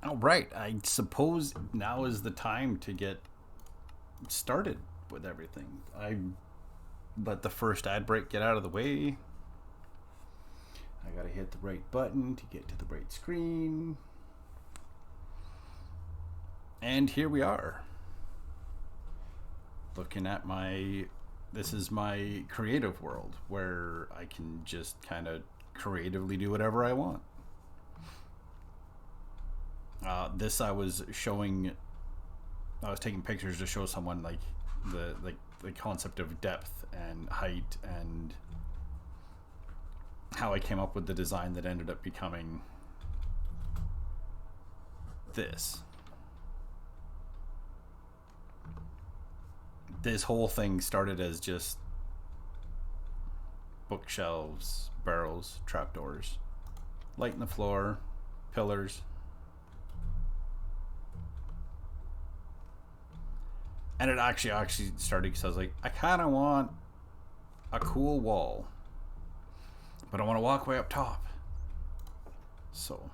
All right, I suppose now is the time to get started with everything. I let the first ad break get out of the way. I gotta hit the right button to get to the right screen. And here we are. Looking at this is my creative world where I can just kind of creatively do whatever I want. This I was showing. I was taking pictures to show someone the concept of depth and height and how I came up with the design that ended up becoming this. This whole thing started as just bookshelves, barrels, trapdoors, light in the floor, pillars. And it actually started because I was like, I kind of want a cool wall, but I want to walk way up top. So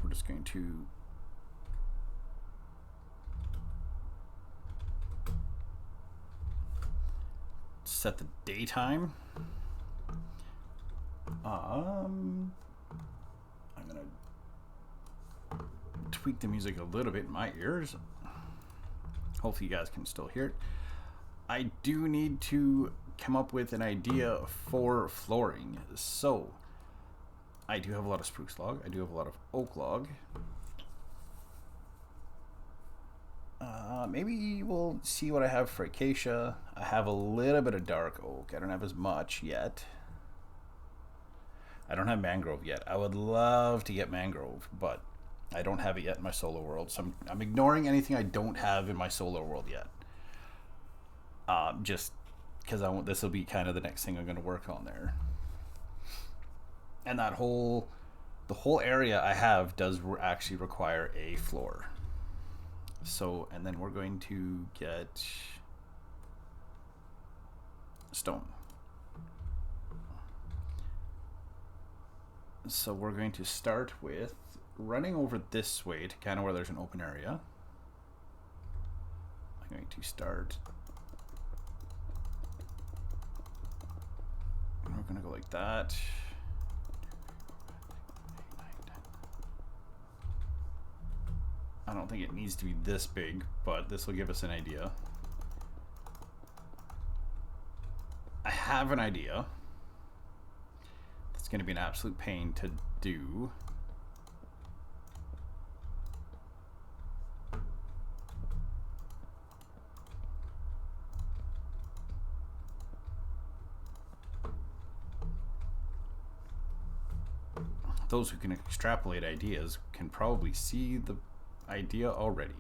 we're just going to set the daytime. I'm gonna tweak the music a little bit in my ears. Hopefully you guys can still hear it. I do need to come up with an idea for flooring. So I do have a lot of spruce log. I do have a lot of oak log. Maybe we'll see what I have for acacia. I have a little bit of dark oak. I don't have as much yet. I don't have mangrove yet. I would love to get mangrove, but I don't have it yet in my solo world. So I'm ignoring anything I don't have in my solo world yet. Just because this will be kind of the next thing I'm going to work on there. And the whole area I have does actually require a floor. So, and then we're going to get stone. So we're going to start with running over this way to kind of where there's an open area. I'm going to start. And we're going to go like that. I don't think it needs to be this big, but this will give us an idea. I have an idea. It's going to be an absolute pain to do. Those who can extrapolate ideas can probably see the idea already.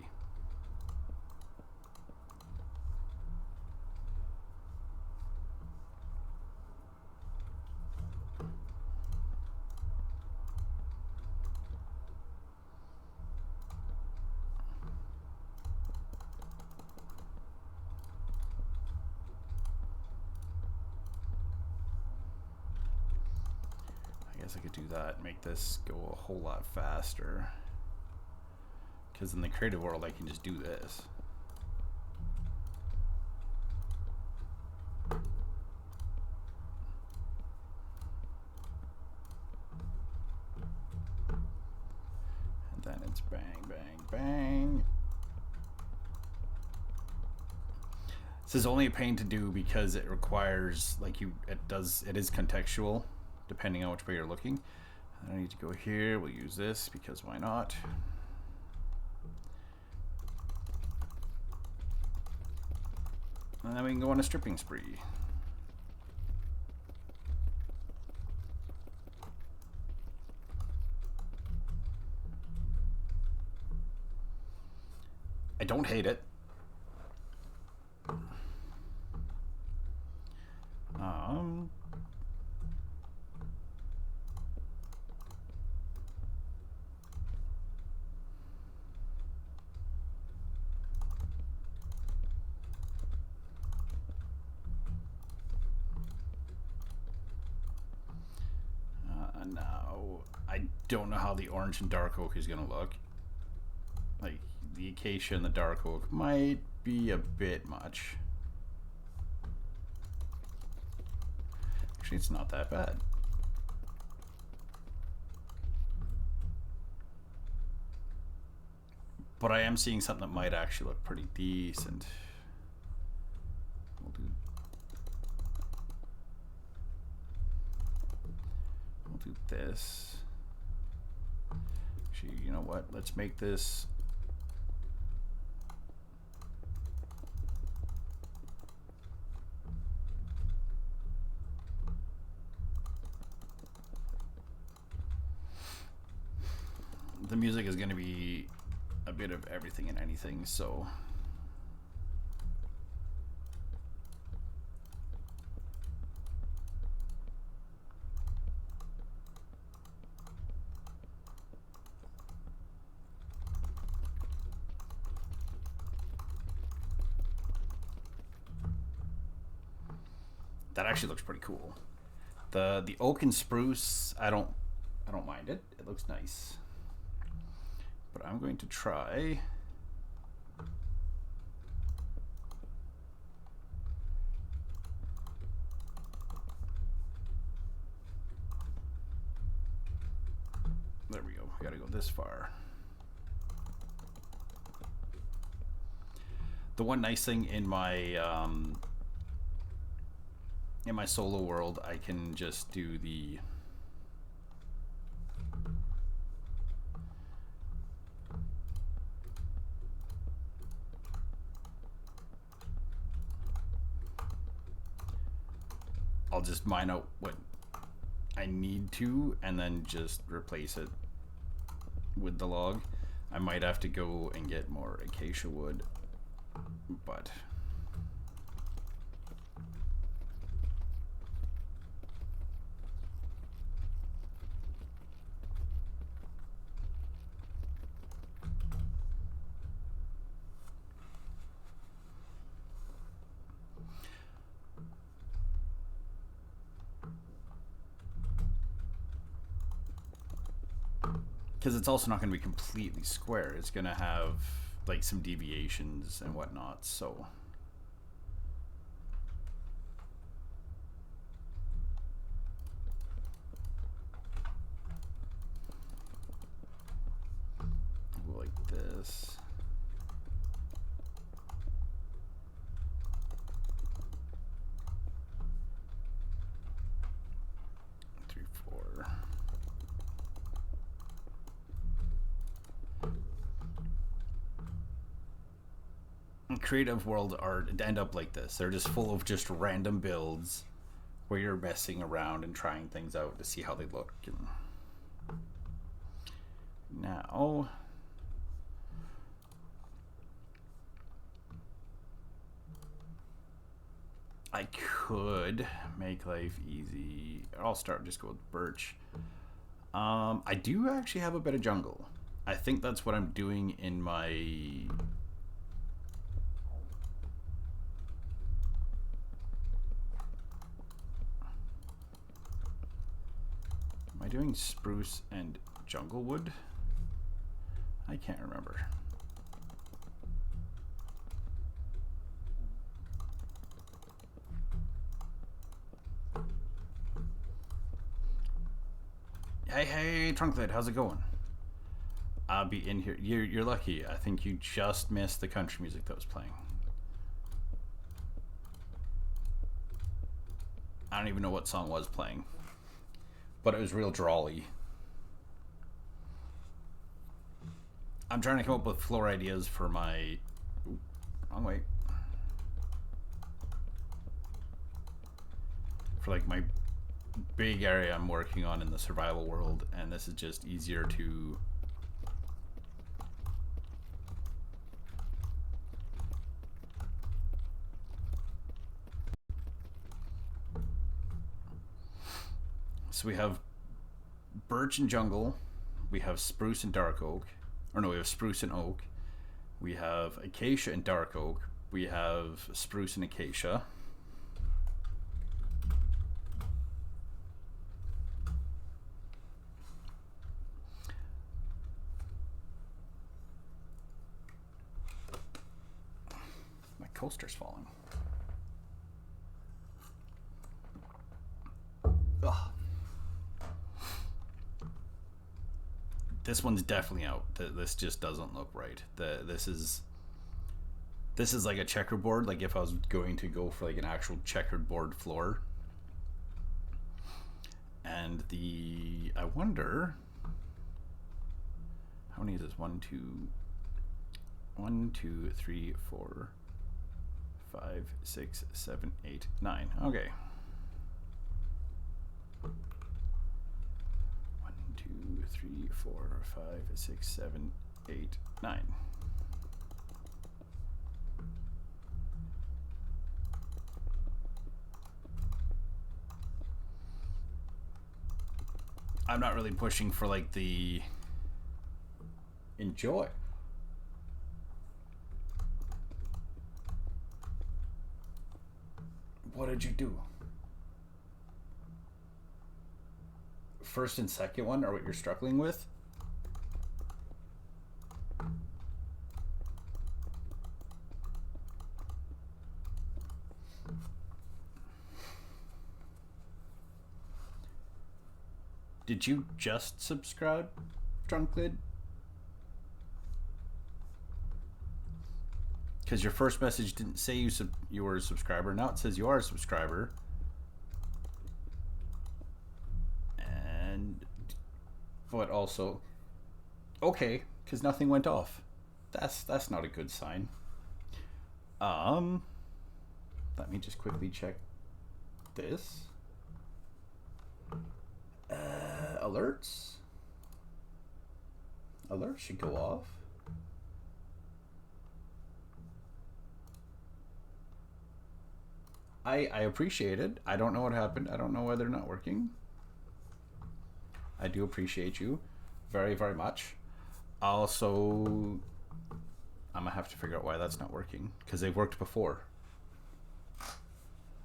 I guess I could do that, make this go a whole lot faster. Because in the creative world, I can just do this. And then it's bang, bang, bang. This is only a pain to do because it requires, it is contextual, depending on which way you're looking. I need to go here, we'll use this because why not? And then we can go on a stripping spree. I don't hate it. Now, I don't know how the orange and dark oak is going to look. Like, the acacia and the dark oak might be a bit much. Actually, it's not that bad. But I am seeing something that might actually look pretty decent. We'll do this. Actually, you know what? Let's make this. The music is going to be a bit of everything and anything, so that actually looks pretty cool. The oak and spruce, I don't mind it. It looks nice. But I'm going to try there we go. We gotta go this far. The one nice thing in my solo world, I can just do the I'll just mine out what I need to and then just replace it with the log. I might have to go and get more acacia wood, but because it's also not going to be completely square. It's going to have like some deviations and whatnot, so like this. Creative world art end up like this. They're just full of just random builds where you're messing around and trying things out to see how they look. And now I could make life easy. I'll start just go with birch. I do actually have a bit of jungle. I think that's what I'm doing in my Am I doing spruce and jungle wood? I can't remember. Hey, Trunklet, how's it going? I'll be in here. You're lucky. I think you just missed the country music that was playing. I don't even know what song was playing, but it was real drawly. I'm trying to come up with floor ideas for my... Ooh, wrong way. For like my big area I'm working on in the survival world, and this is just easier to so we have birch and jungle, we have spruce and dark oak, or no, we have spruce and oak, we have acacia and dark oak, we have spruce and acacia. coaster's falling. Ugh. This one's definitely out. This just doesn't look right. This is like a checkerboard. Like if I was going to go for like an actual checkered board floor. And I wonder how many is this? 1, 2, 3, 4, 5, 6, 7, 8, 9. Okay. 1, 2, 3, 4, 5, 6, 7, 8, 9. I'm not really pushing for like the enjoy. What did you do? First and second one are what you're struggling with? Did you just subscribe, Drunklid? Because your first message didn't say you were a subscriber. Now it says you are a subscriber. But also, okay, because nothing went off. That's not a good sign. Let me just quickly check this. Alerts. Alerts should go off. I appreciate it. I don't know what happened. I don't know why they're not working. I do appreciate you very, very much. Also, I'm gonna have to figure out why that's not working, because they've worked before.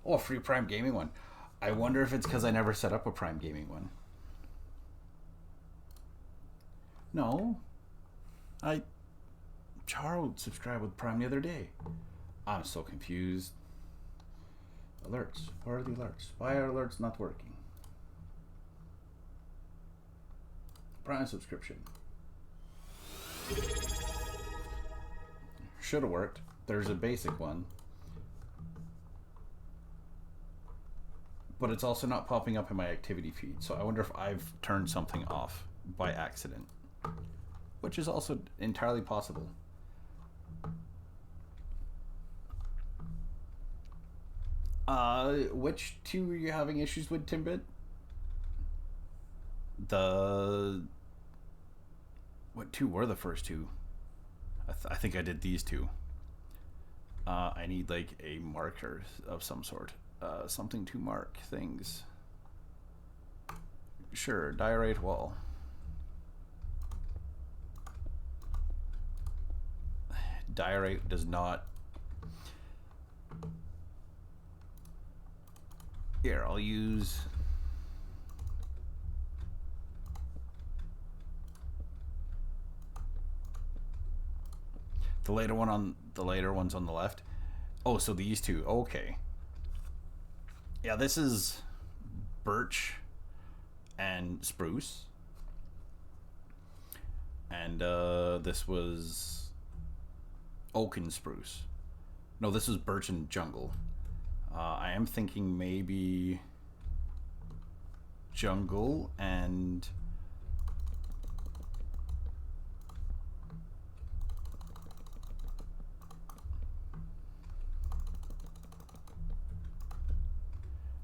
Oh, a free Prime Gaming one. I wonder if it's because I never set up a Prime Gaming one. No. Charles subscribed with Prime the other day. I'm so confused. Alerts. Where are the alerts? Why are alerts not working? Prime subscription. Should have worked. There's a basic one. But it's also not popping up in my activity feed. So I wonder if I've turned something off by accident. Which is also entirely possible. Which two are you having issues with, Timbit? What two were the first two? I think I did these two. I need like a marker of some sort. Something to mark things. Sure, diorite wall. Diorite does not. Here, I'll use. The later ones on the left. Oh, so these two. Okay. Yeah, this is birch and spruce. And this was oak and spruce. No, this was birch and jungle. I am thinking maybe jungle and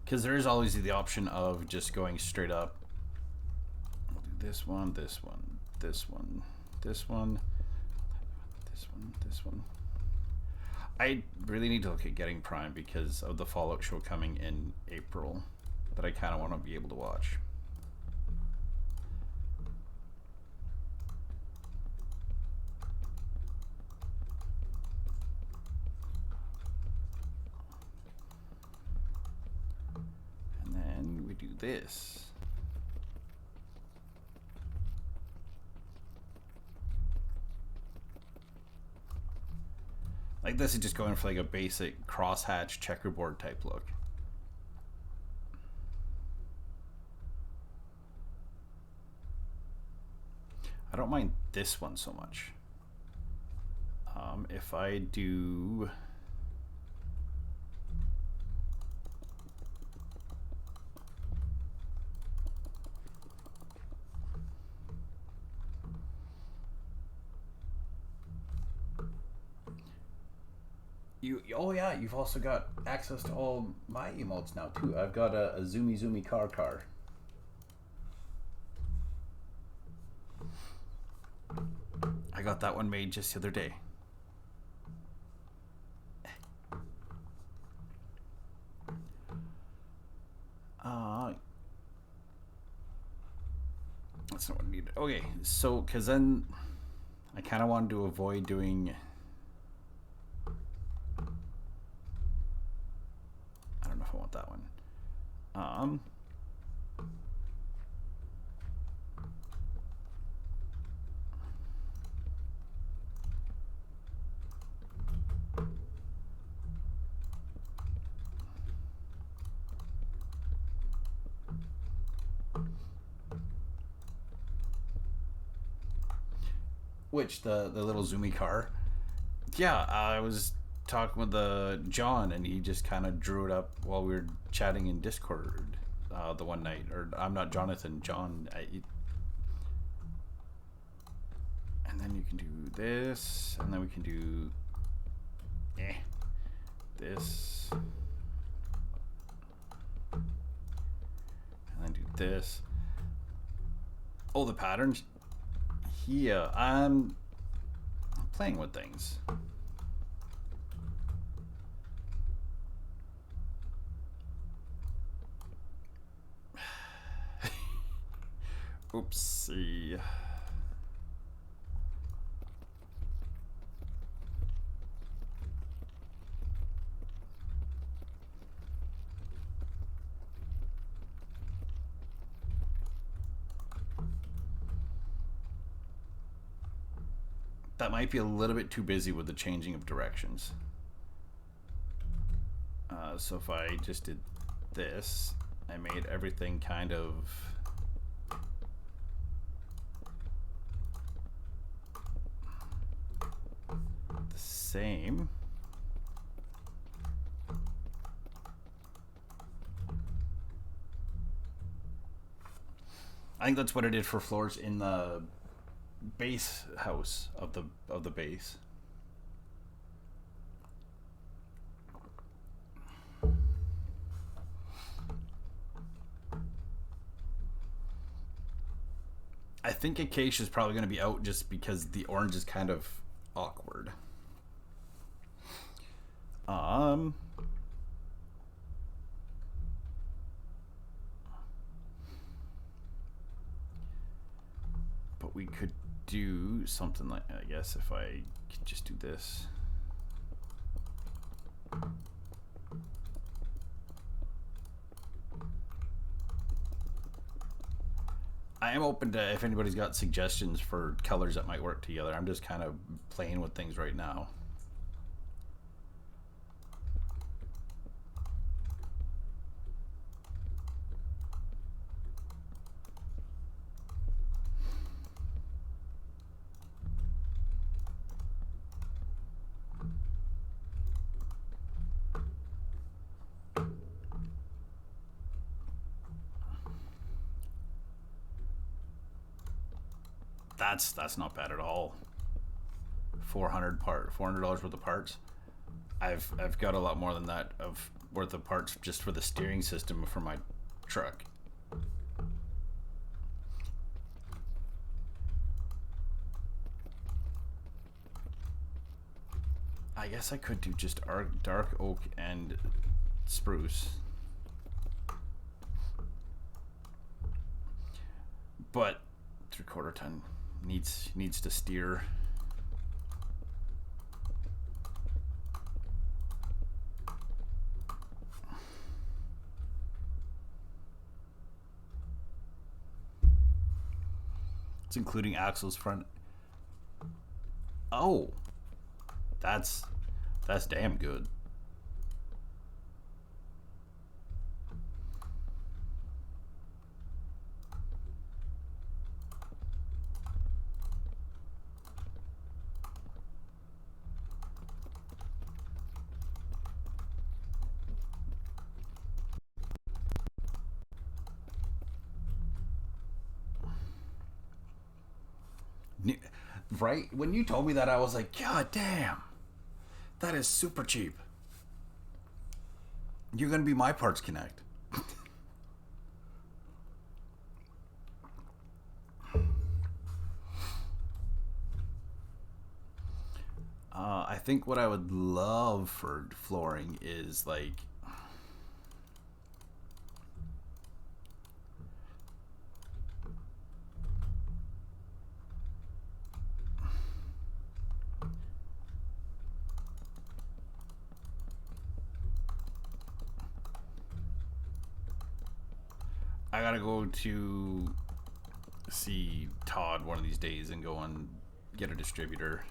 because there is always the option of just going straight up. We'll do this one, this one, this one, this one, this one, this one. I really need to look at getting Prime because of the Fallout show coming in April that I kind of want to be able to watch. And then we do this. Like this is just going for like a basic crosshatch checkerboard type look. I don't mind this one so much. If I do oh yeah, you've also got access to all my emotes now too. I've got a zoomy car. I got that one made just the other day. That's not what I need. Okay, so because then I kind of wanted to avoid doing. I don't know if I want that one. Which the little zoomy car? Yeah, I was talking with John, and he just kind of drew it up while we were chatting in Discord the one night. Or I'm not Jonathan, John. And then you can do this, and then we can do this, and then do this. Oh, the patterns. Yeah, I'm playing with things. Oopsie. That might be a little bit too busy with the changing of directions. So if I just did this, I made everything kind of the same. I think that's what I did for floors in the base house of the base. I think Acacia is probably going to be out just because the orange is kind of awkward. But we could do something like, I guess if I could just do this. I am open to if anybody's got suggestions for colors that might work together. I'm just kind of playing with things right now. That's not bad at all. $400 worth of parts. I've got a lot more than that of worth of parts just for the steering system for my truck. I guess I could do just dark oak and spruce. But 3/4 ton needs to steer. It's including axles front. Oh, that's That's damn good. Right? When you told me that, I was like, God damn. That is super cheap. You're going to be my Parts Connect. I think what I would love for flooring is like I gotta go to see Todd one of these days and go and get a distributor.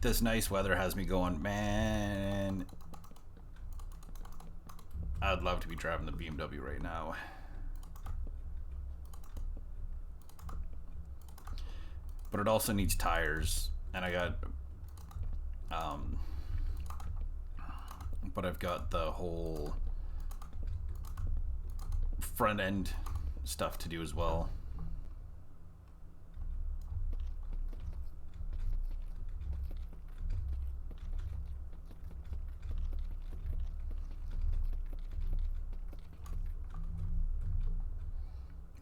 This nice weather has me going, man. I'd love to be driving the BMW right now. But it also needs tires, and I got but I've got the whole front end stuff to do as well.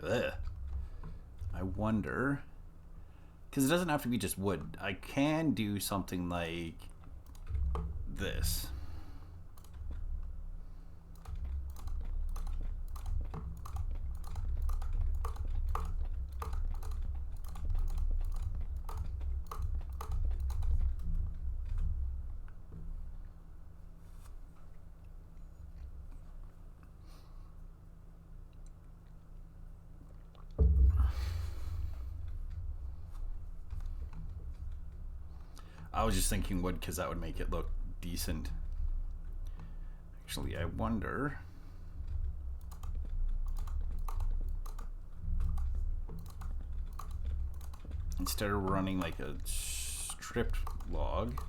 Ugh. I wonder, because it doesn't have to be just wood. I can do something like this. I was just thinking wood because that would make it look decent. Actually, I wonder. Instead of running like a stripped log,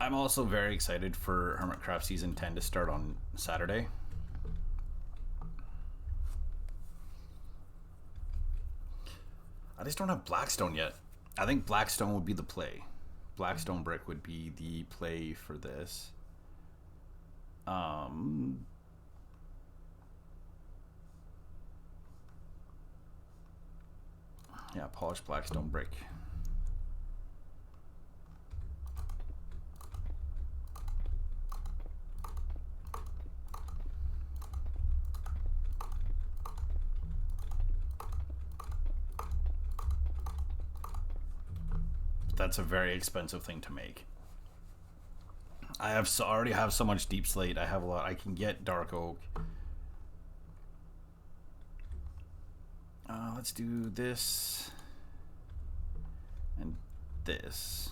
I'm also very excited for Hermitcraft Season 10 to start on Saturday. I just don't have Blackstone yet. I think Blackstone would be the play. Blackstone brick would be the play for this. Yeah, polished Blackstone brick. That's a very expensive thing to make. I have already have so much deep slate. I have a lot. I can get dark oak. Let's do this and this.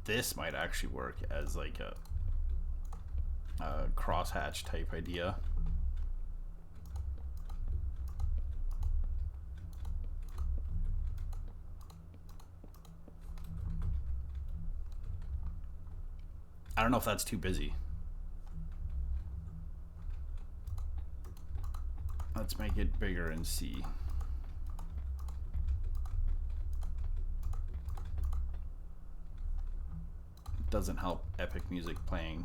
This might actually work as like a crosshatch type idea. I don't know if that's too busy. Let's make it bigger and see. Doesn't help epic music playing.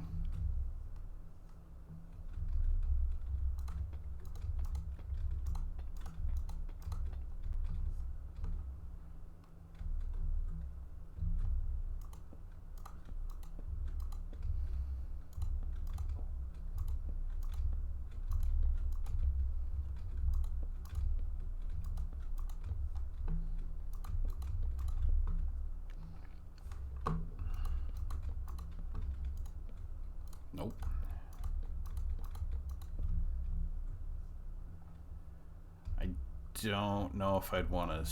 don't know if I'd want to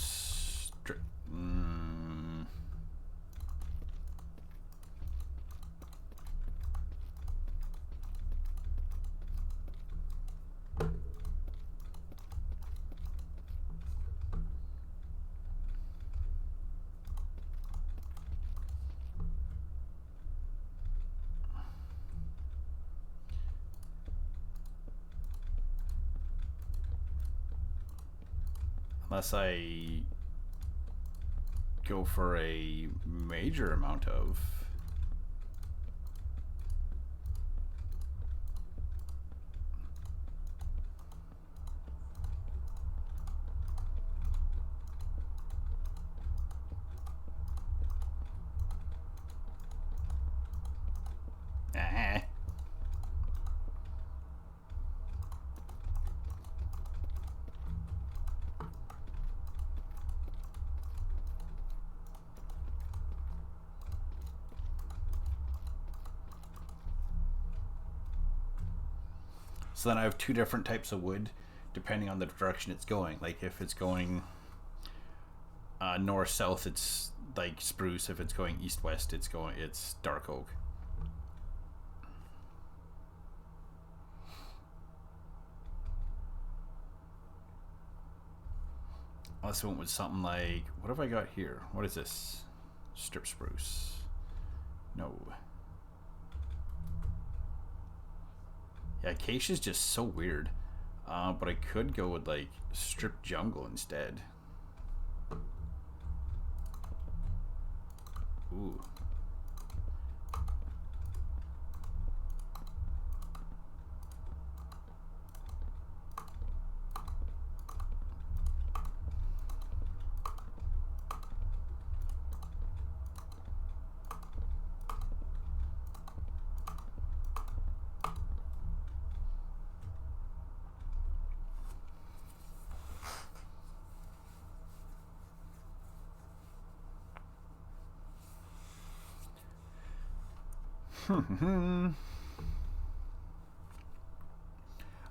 unless I go for a major amount of So then I have two different types of wood depending on the direction it's going. Like if it's going north south, it's like spruce. If it's going east west, it's dark oak. Unless I went with something like, what have I got here? What is this? Strip spruce. No. Yeah, acacia is just so weird. But I could go with like strip jungle instead. Ooh.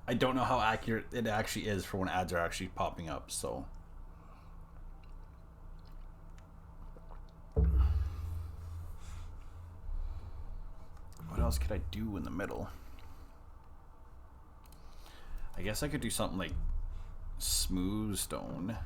I don't know how accurate it actually is for when ads are actually popping up, so. What else could I do in the middle? I guess I could do something like smooth stone.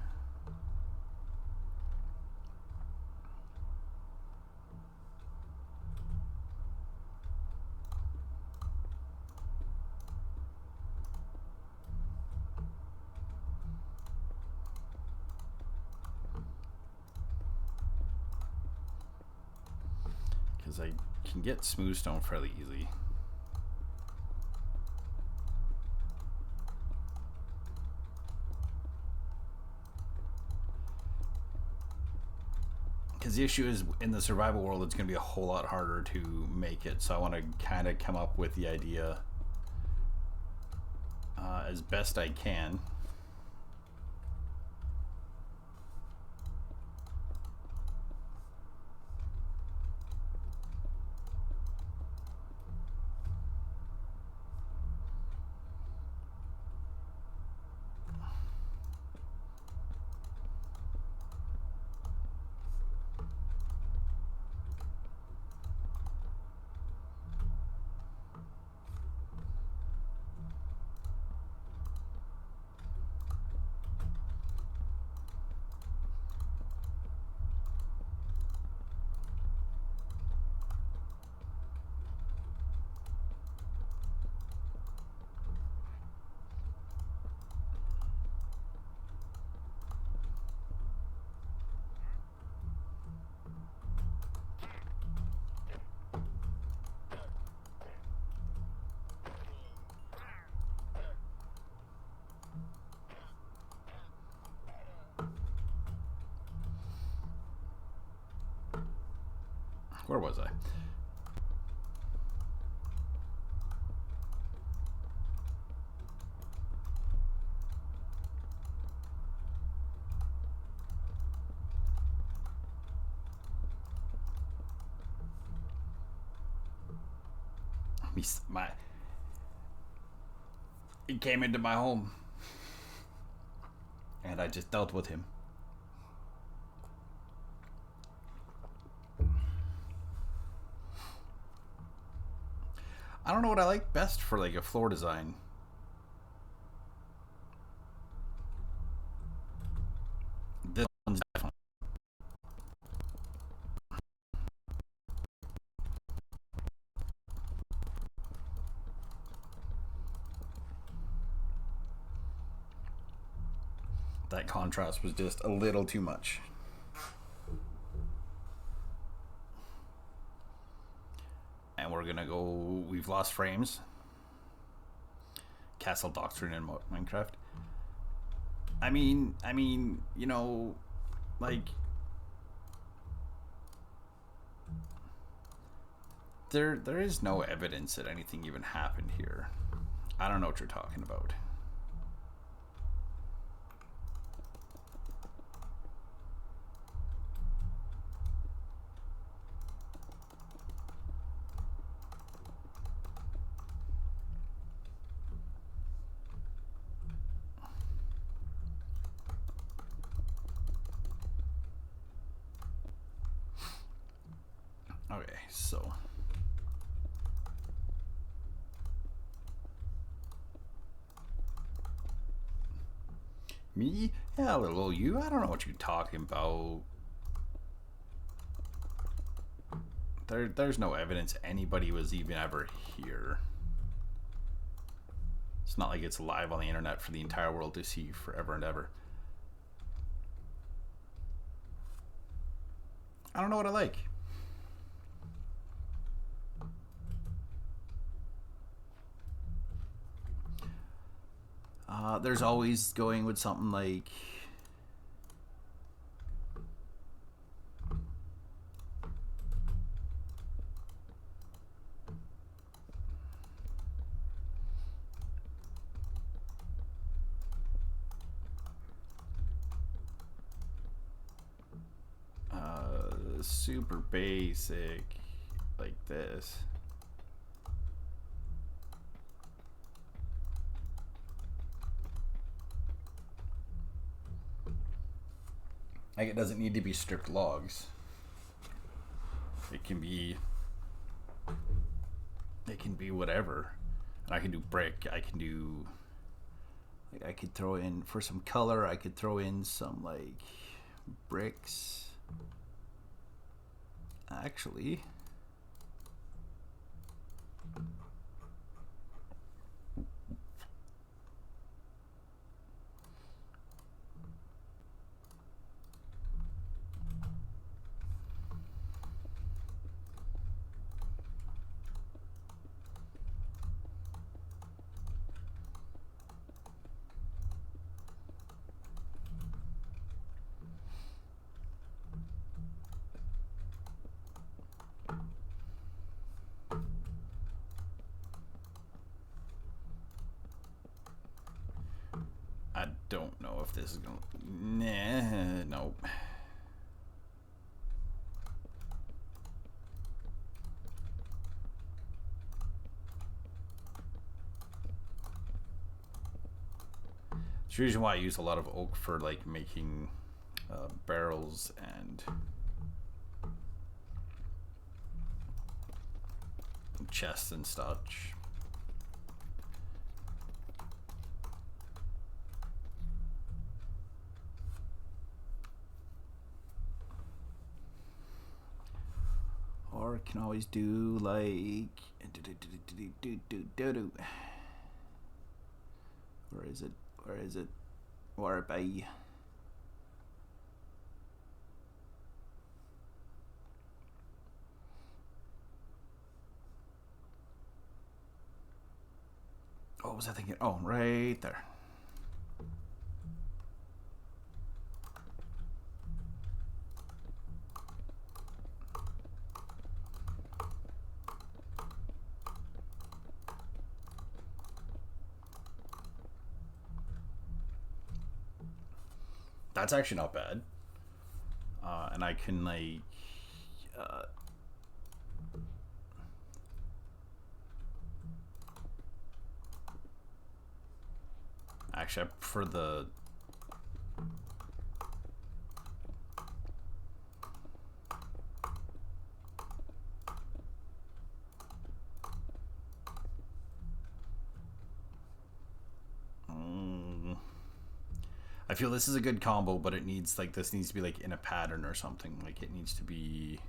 Because I can get smooth stone fairly easy. Because the issue is, in the survival world, it's going to be a whole lot harder to make it. So I want to kind of come up with the idea as best I can. Where was I? It came into my home. And I just dealt with him. I don't know what I like best for like a floor design. This one's definitely. That contrast was just a little too much. And we're gonna go. We've lost frames. Castle Doctrine in Minecraft. I mean, you know, like there is no evidence that anything even happened here. I don't know what you're talking about. Okay, so me? Yeah, little you. I don't know what you're talking about. There's no evidence anybody was even ever here. It's not like it's live on the internet for the entire world to see forever and ever. I don't know what I like. There's always going with something like super basic like this. Like it doesn't need to be stripped logs. It can be whatever. And I can do brick. I can do like I could throw in for some color, I could throw in some like bricks. Actually, I don't know if this is gonna. Nah, nope. It's the reason why I use a lot of oak for like making barrels and chests and such. Or can always do like where is it? Where is it? Where by? What was I thinking? Oh, right there. That's actually not bad. And I can like actually I prefer the I feel this is a good combo, but it needs like this needs to be like in a pattern or something. Like it needs to be.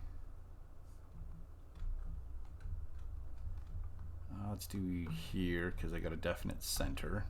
Let's do here because I got a definite center.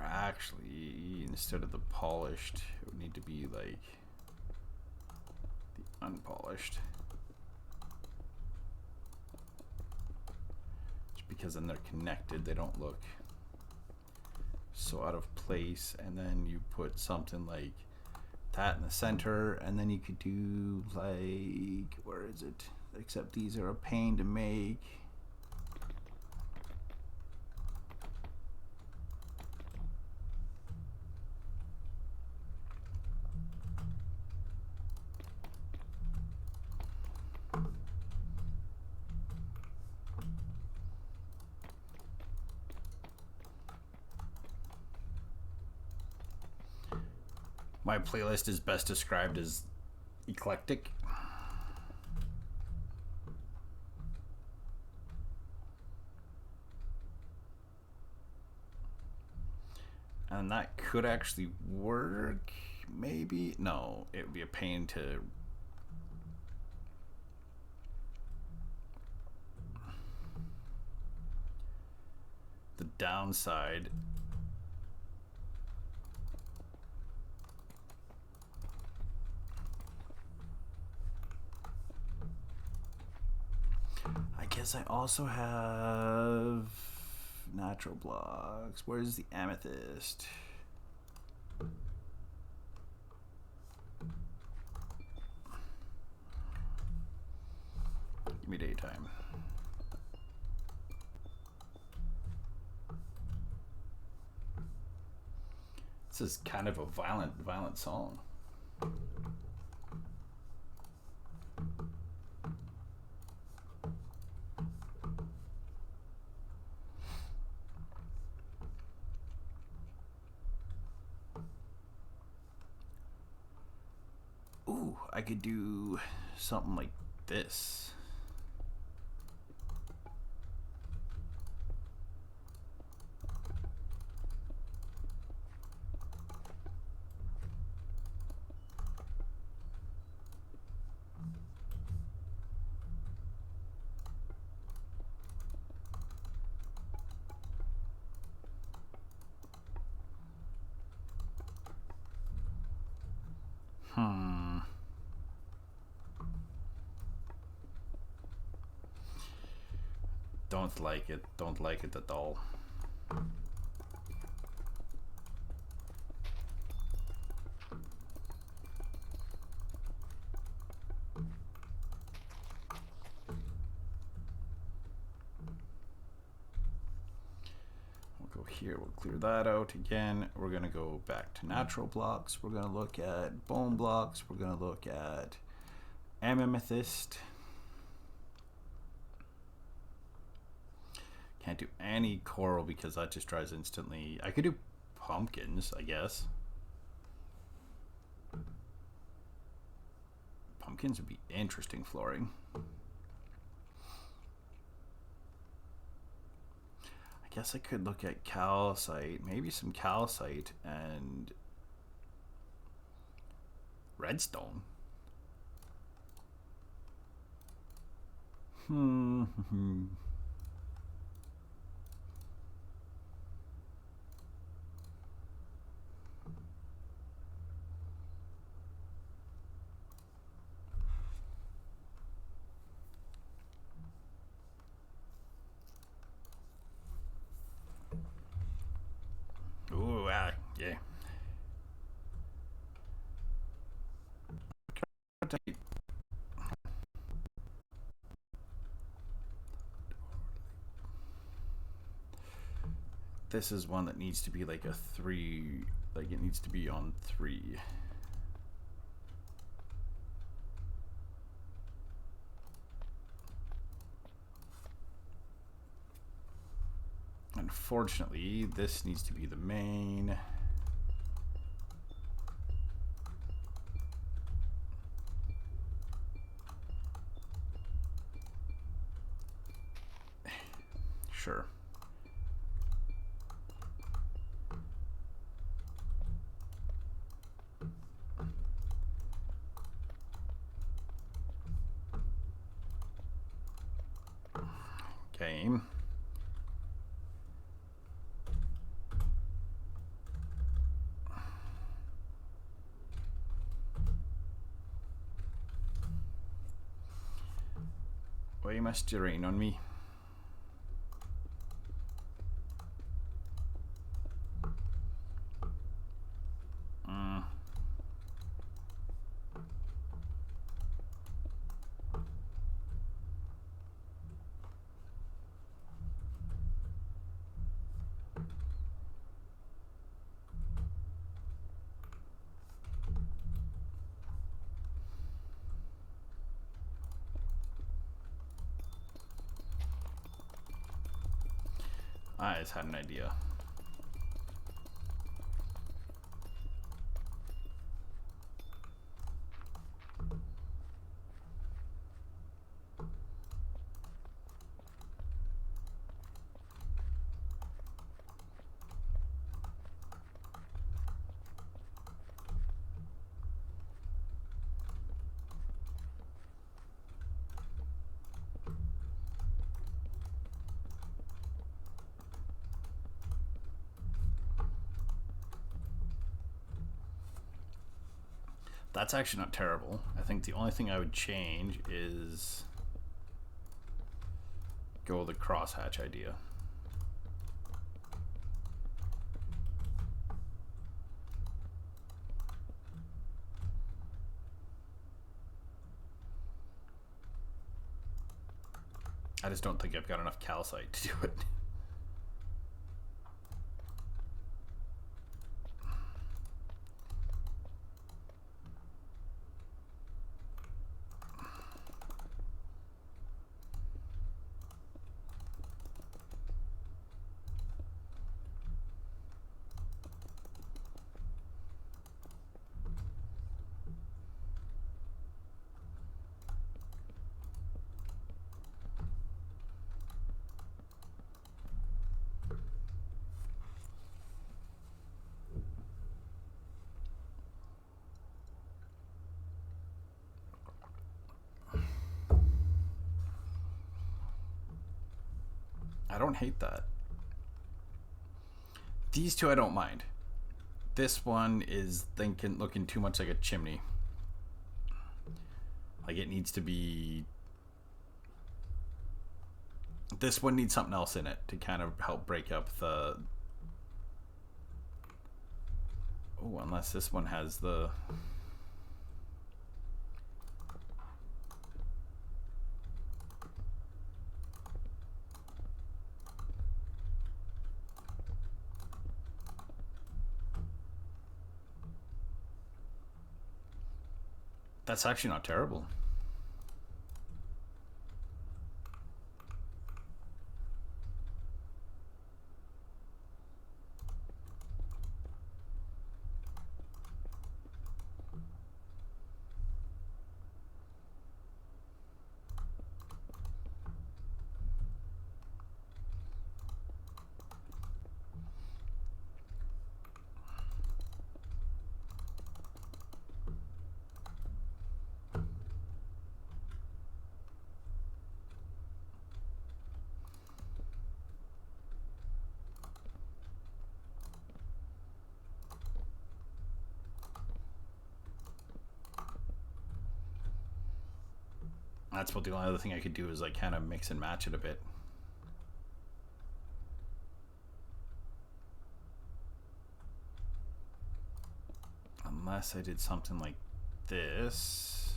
Actually, instead of the polished, it would need to be like the unpolished. Just because then they're connected, they don't look so out of place. And then you put something like that in the center, and then you could do like, where is it? Except these are a pain to make. My playlist is best described as eclectic. And that could actually work, maybe. No, it would be a pain to. The downside. I guess I also have natural blocks. Where's the amethyst? Give me daytime. This is kind of a violent song. Ooh, I could do something like this. Don't like it. Don't like it at all. We'll go here. We'll clear that out again. We're going to go back to natural blocks. We're going to look at bone blocks. We're going to look at amethyst. Can't do any coral because that just dries instantly. I could do pumpkins, I guess. Pumpkins would be interesting flooring. I guess I could look at calcite, maybe some calcite and redstone. this is one that needs to be like a 3, like it needs to be on 3. Unfortunately, this needs to be the main. Sure. Okay. Why must you rain on me? I just had an idea. That's actually not terrible. I think the only thing I would change is go with the crosshatch idea. I just don't think I've got enough calcite to do it. I don't hate that. These two I don't mind. This one is looking too much like a chimney. Like it needs to be. This one needs something else in it to kind of help break up the. Oh, unless this one has the. That's actually not terrible. That's what the only other thing I could do is like kind of mix and match it a bit. Unless I did something like this.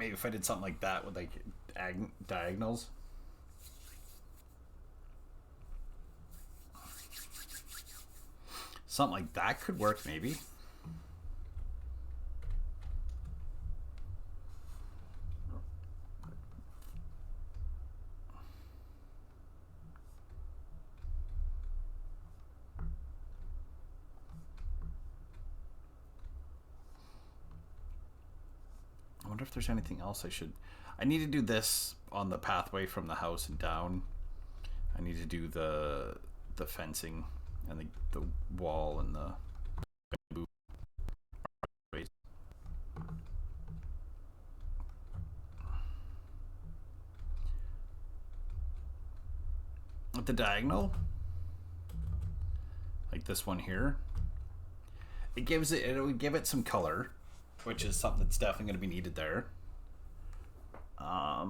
Maybe if I did something like that with like diagonals. Something like that could work, maybe. I wonder if there's anything else I should... I need to do this on the pathway from the house and down. I need to do the fencing and the wall and the bamboo. With the diagonal, like this one here, it would give it some color, which is something that's definitely going to be needed there. I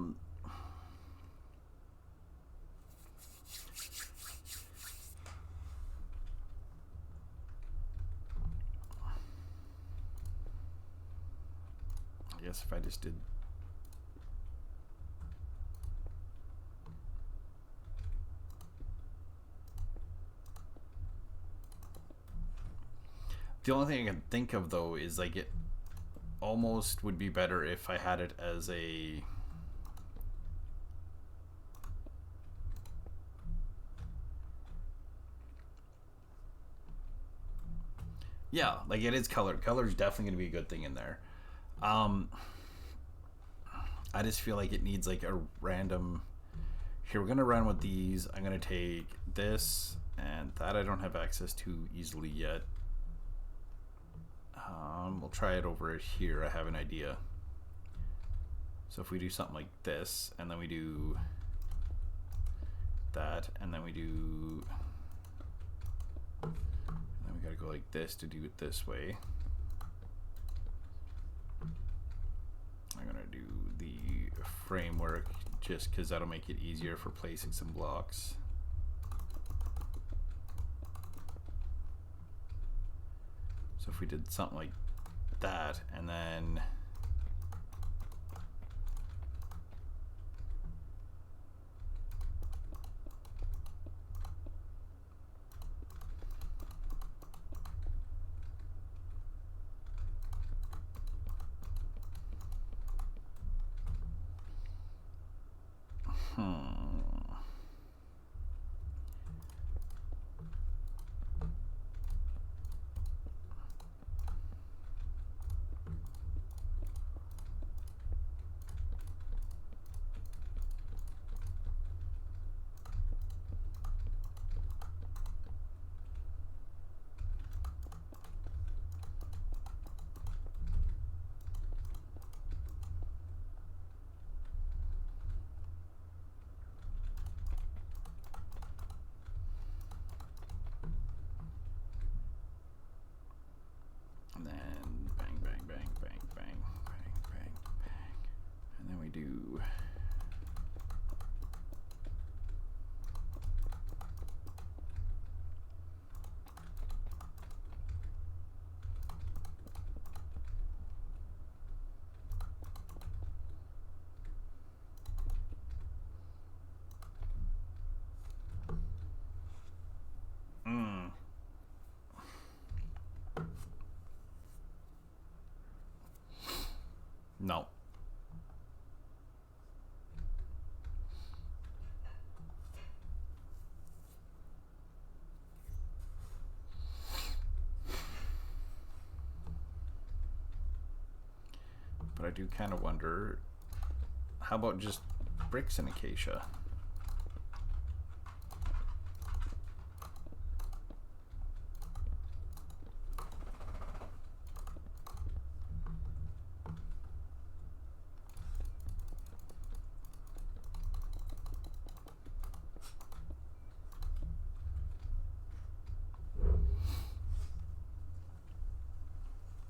guess if I just did... The only thing I can think of, though, is like it almost would be better if I had it as a... Yeah, like it is colored. Color is definitely going to be a good thing in there. I just feel like it needs like a random... Here, we're going to run with these. I'm going to take this, and that I don't have access to easily yet. We'll try it over here. I have an idea. So if we do something like this, and then we do that, and then we do... And then we gotta go like this to do it this way. I'm gonna do the framework just because that'll make it easier for placing some blocks. So if we did something like that, and then bang, bang, bang, bang, bang, bang, bang, bang. And then we do... No. But I do kind of wonder, how about just bricks and acacia?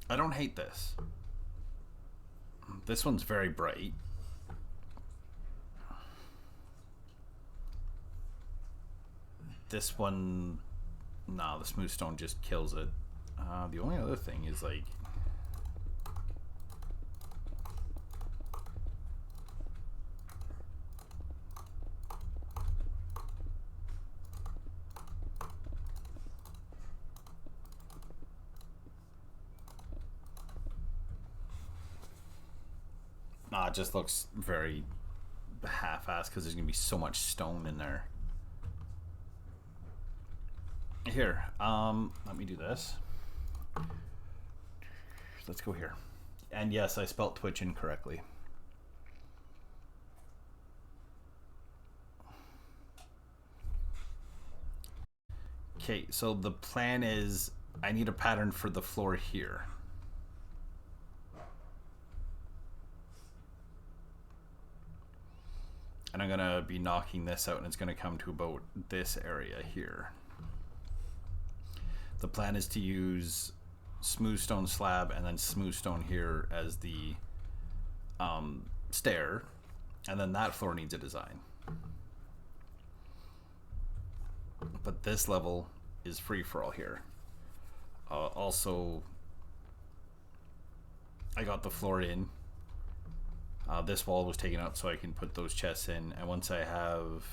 I don't hate this. This one's very bright. This one, nah, the smooth stone just kills it. The only other thing is like... It just looks very half-assed because there's gonna be so much stone in there. Here, let me do this. Let's go here. And yes, I spelt Twitch incorrectly. Okay, so the plan is I need a pattern for the floor here. And I'm gonna be knocking this out and it's gonna come to about this area here. The plan is to use smooth stone slab and then smooth stone here as the stair, and then that floor needs a design. But this level is free for all here. Also, I got the floor in. This wall was taken out so I can put those chests in, and once I have,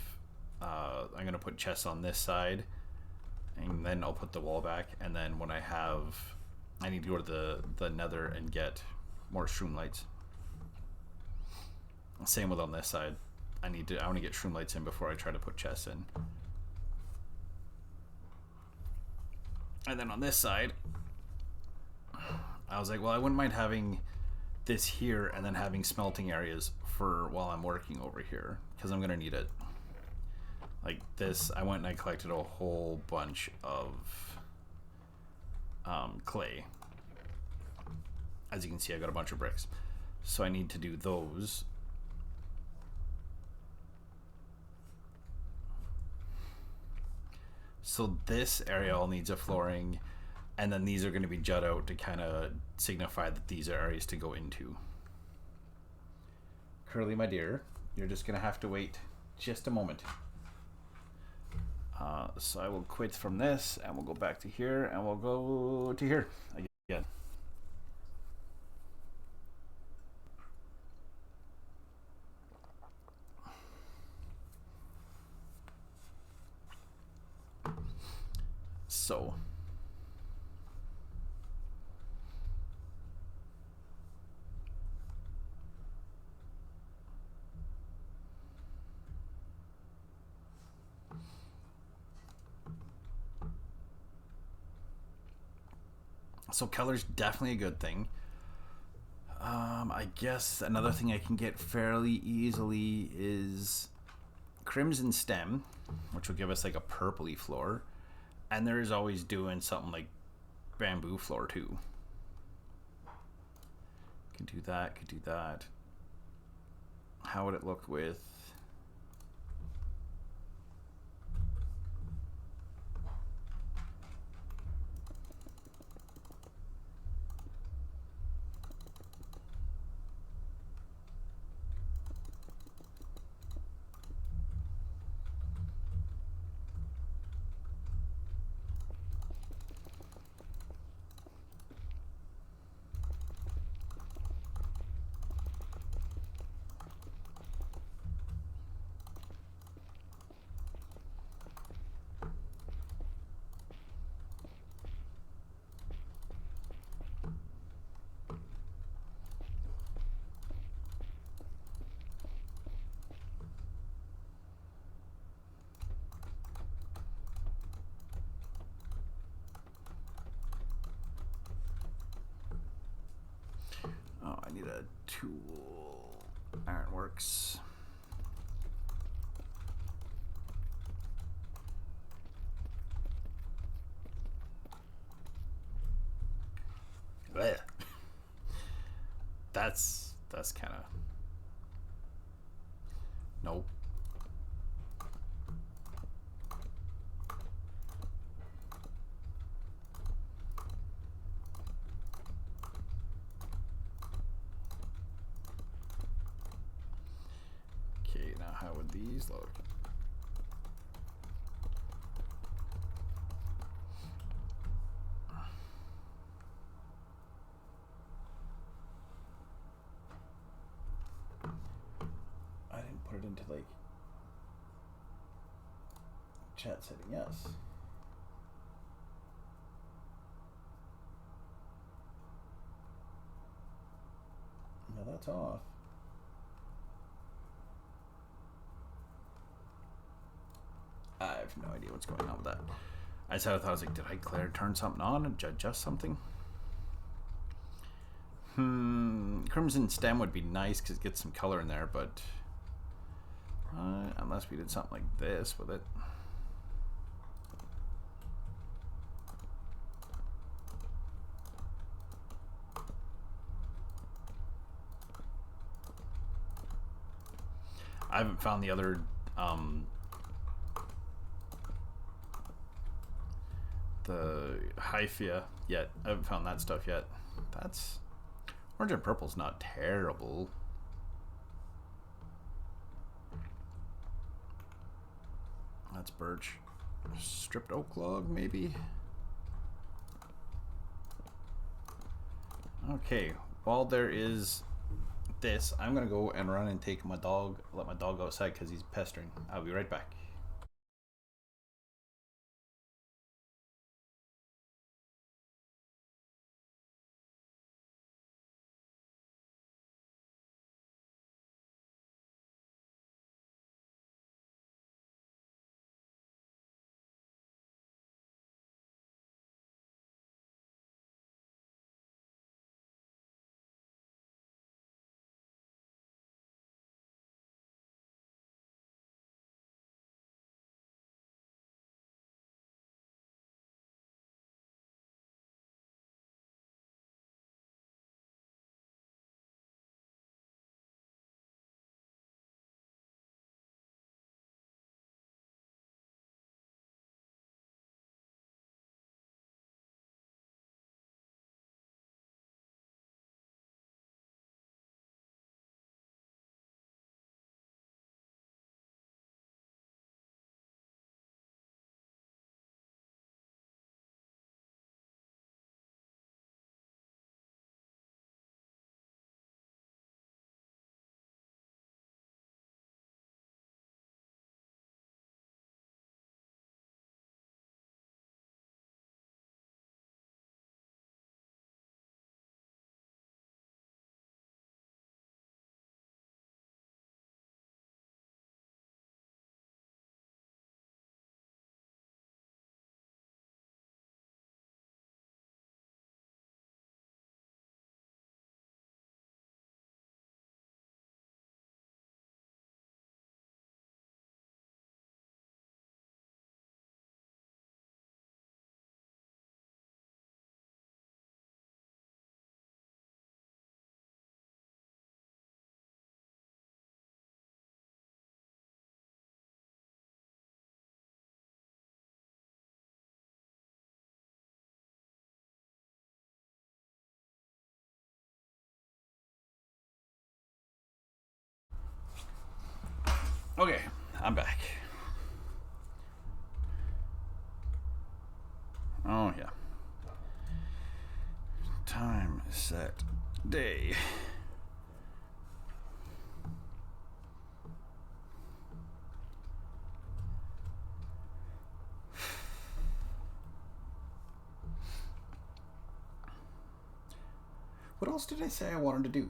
I'm gonna put chests on this side, and then I'll put the wall back, and then when I need to go to the nether and get more shroom lights. Same with on this side. I want to get shroom lights in before I try to put chests in. And then on this side, I was like, well, I wouldn't mind having this here and then having smelting areas for while I'm working over here, because I'm going to need it. Like this, I went and I collected a whole bunch of clay. As you can see, I got a bunch of bricks. So I need to do those. So this area all needs a flooring, and then these are going to be jut out to kind of signify that these are areas to go into. Curly, my dear, you're just going to have to wait just a moment. So I will quit from this, and we'll go back to here, and we'll go to here again. So color's definitely a good thing. I guess another thing I can get fairly easily is crimson stem, which will give us like a purpley floor. And there's always doing something like bamboo floor too. Could do that, could do that. How would it look with... Oh, I need a tool. Ironworks. Blech. That's kind of... Nope. Okay, now how would these look? I didn't put it into like chat setting, yes. Now that's off. have no idea what's going on with that. I thought, I was like, did I turn something on and adjust something? Crimson stem would be nice because it gets some color in there, but unless we did something like this with it. I haven't found the other the hyphia yet. I haven't found that stuff yet. That's orange and purple's not terrible. That's birch. Stripped oak log, maybe. Okay, while there is this, I'm gonna go and run and take my dog, let my dog outside because he's pestering. I'll be right back. Okay, I'm back. Oh yeah. Time, set, day. What else did I say I wanted to do?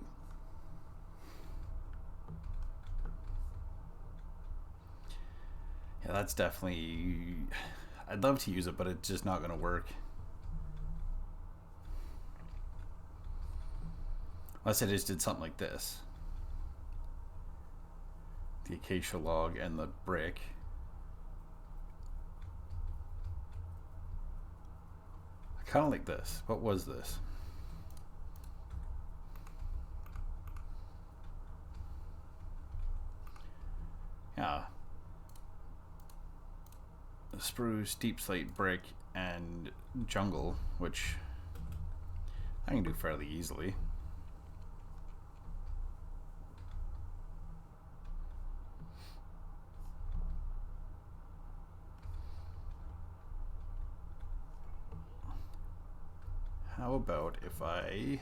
Yeah, that's definitely... I'd love to use it, but it's just not going to work. Unless I just did something like this. The acacia log and the brick. I kind of like this. What was this? Yeah. Spruce, deep slate, brick, and jungle, which I can do fairly easily. How about if I...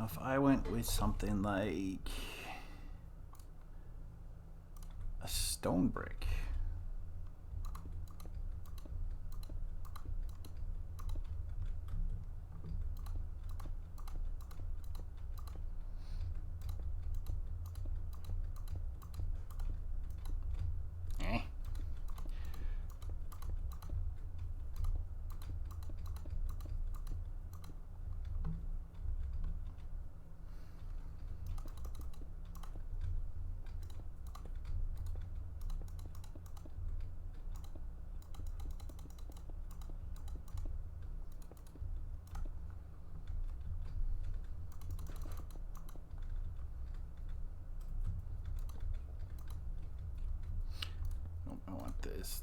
if I went with something like a stone brick. I want this.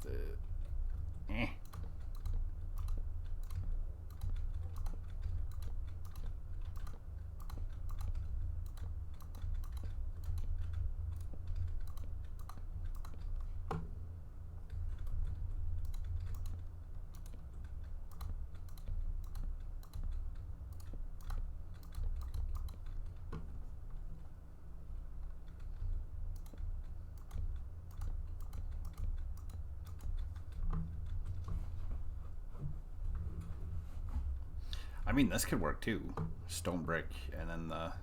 I mean, this could work too. Stone brick, and then the.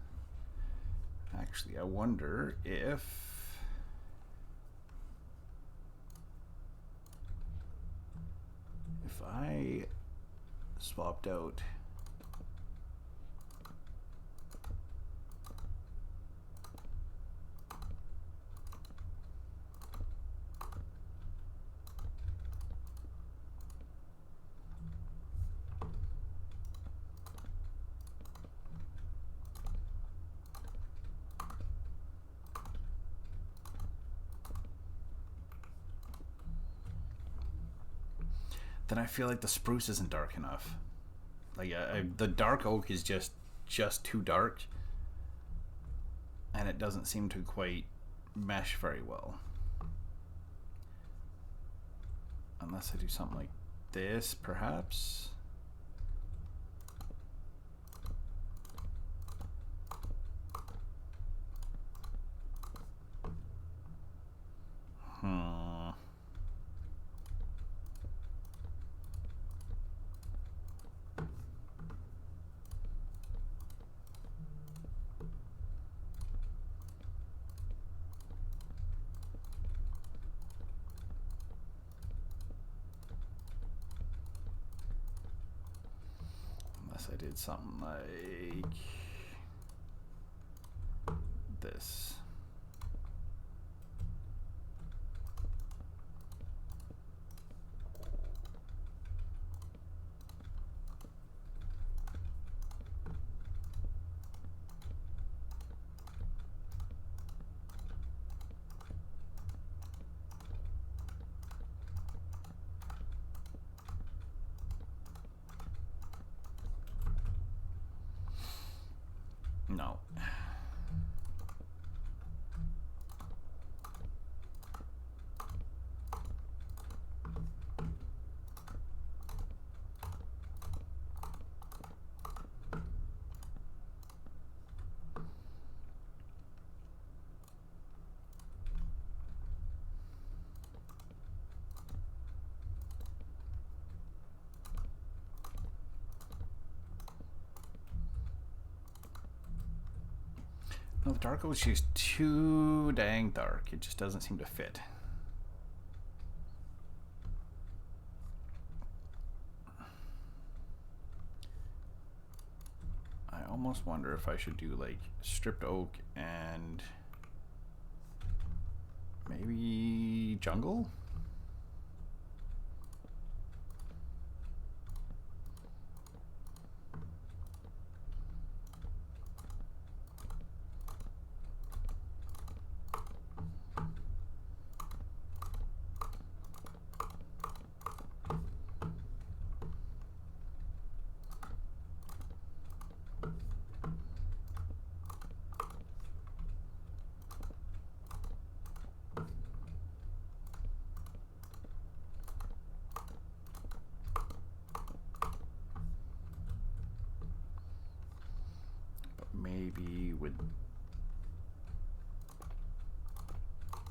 Actually, I wonder if. If I swapped out. Then I feel like the spruce isn't dark enough. Like the dark oak is just too dark, and it doesn't seem to quite mesh very well. Unless I do something like this, perhaps. I did something like this. No. No, the dark oak is just too dang dark. It just doesn't seem to fit. I almost wonder if I should do like stripped oak and maybe jungle? maybe with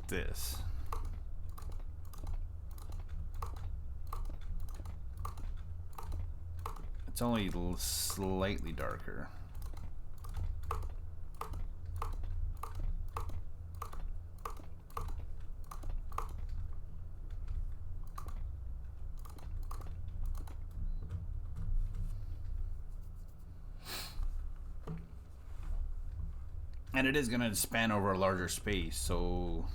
this. It's only slightly darker. And it is going to span over a larger space, so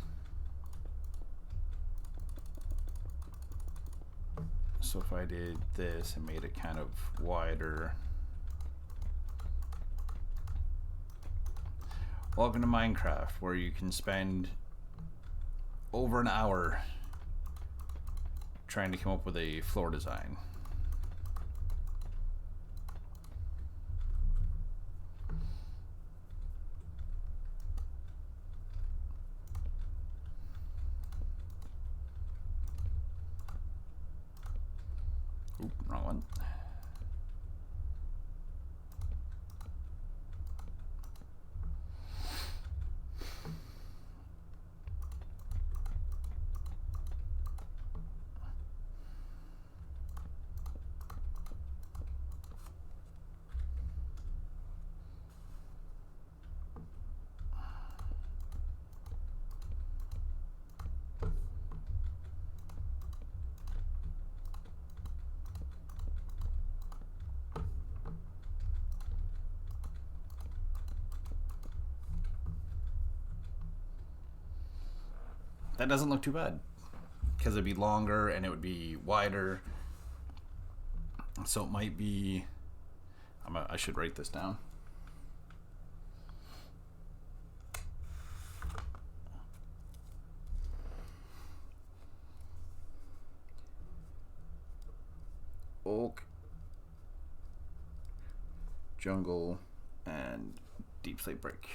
if I did this and made it kind of wider. Welcome to Minecraft, where you can spend over an hour trying to come up with a floor design. Oop, wrong one. That doesn't look too bad, because it'd be longer and it would be wider. So it might be, I should write this down. Oak, jungle, and deep slate brick.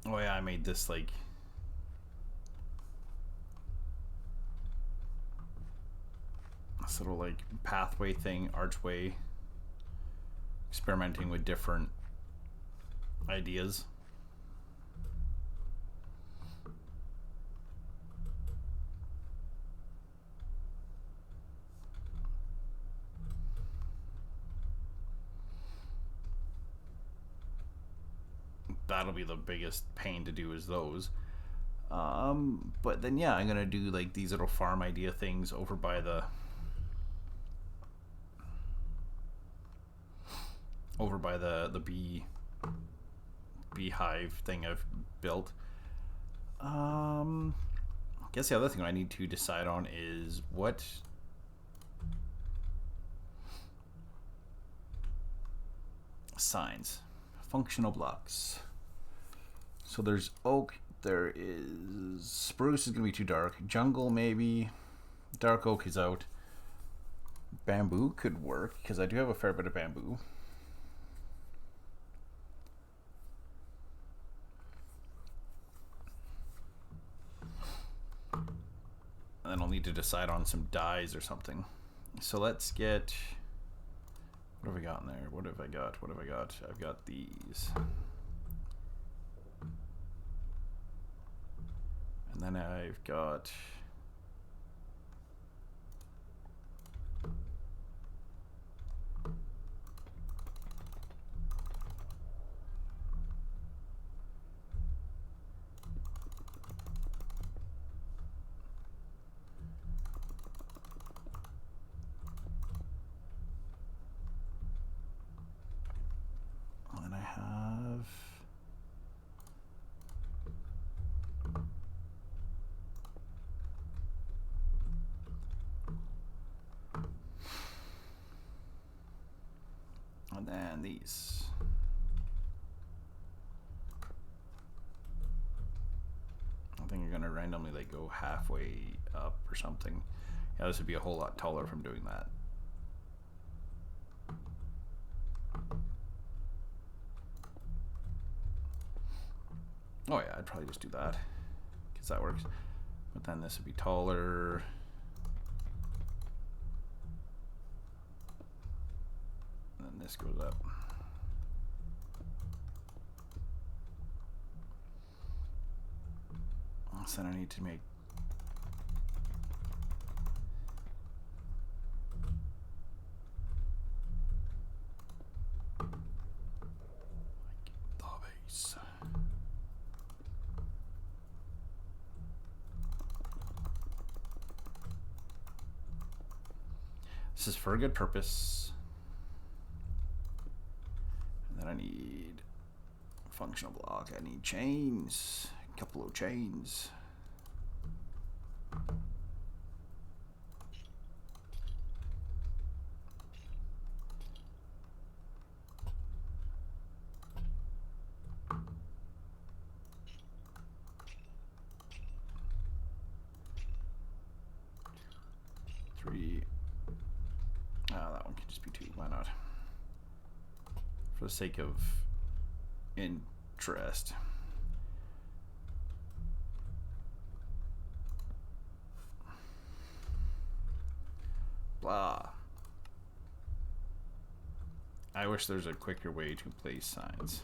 Oh yeah, I made this like sort of like pathway thing, archway, experimenting with different ideas. That'll be the biggest pain to do, is those. But then yeah, I'm gonna do like these little farm idea things over by the beehive thing I've built. I guess the other thing I need to decide on is what signs, functional blocks. So there's oak, there is spruce is gonna be too dark, jungle maybe, dark oak is out, bamboo could work because I do have a fair bit of bamboo. And then I'll need to decide on some dyes or something. So let's get, what have we got in there? What have I got? I've got these. And then I've got and then these. think I'm gonna randomly like go halfway up or something. Yeah, this would be a whole lot taller from doing that. Oh yeah, I'd probably just do that because that works. But then this would be taller. And then this goes up. So then I need to make the base. This is for a good purpose. And then I need a functional block. I need chains. A couple of chains. Three. Oh, that one can just be two. Why not? For the sake of interest. Blah. I wish there's a quicker way to place signs.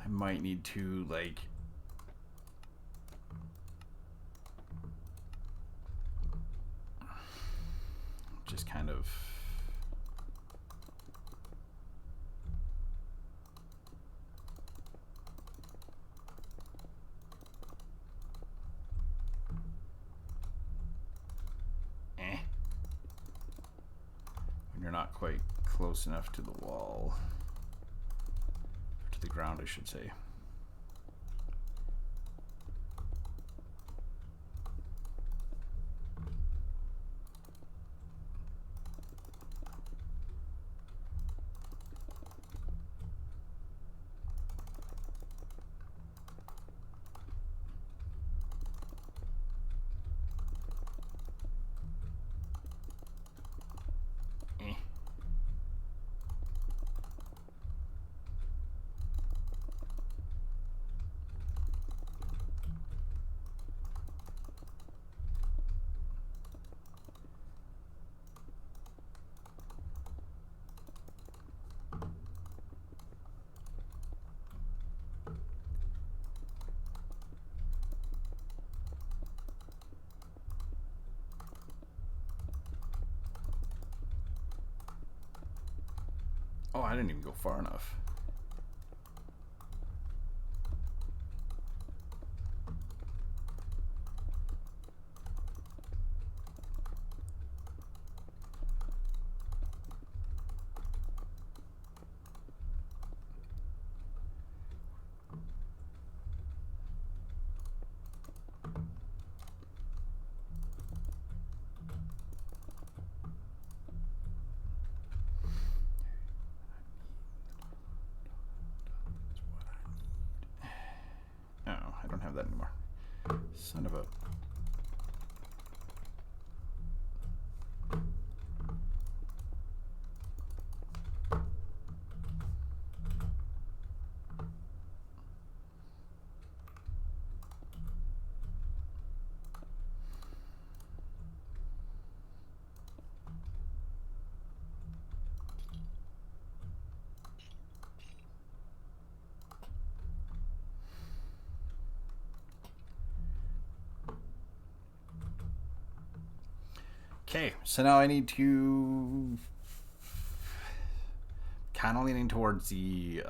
I might need to like just kind of when you're not quite close enough to the wall, to the ground I should say. Oh, I didn't even go far enough. I don't have that anymore. Son of a... Okay, so now I need to kind of leaning towards the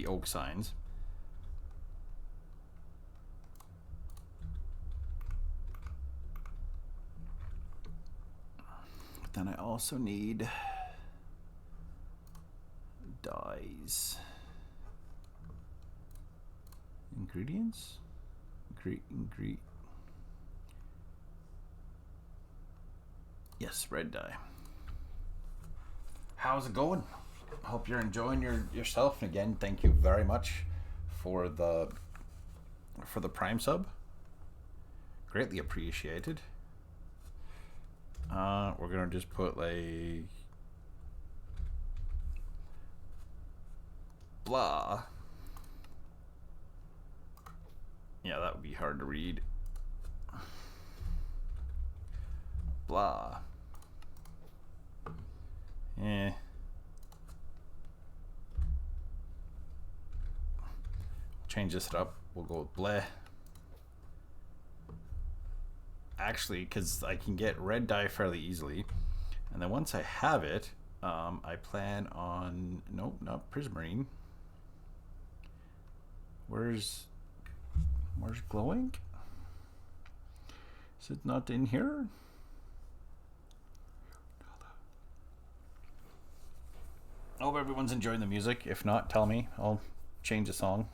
oak signs. But then I also need dyes. Ingredients? Yes, red dye. How's it going? Hope you're enjoying yourself. And again, thank you very much for the Prime sub. Greatly appreciated. We're gonna just put like blah. Yeah, that would be hard to read. Blah. Eh. Change this up. We'll go with bleh. Actually, because I can get red dye fairly easily. And then once I have it, I plan on... Nope, not prismarine. Where's glowing? Is it not in here? I hope everyone's enjoying the music. If not, tell me. I'll change the song.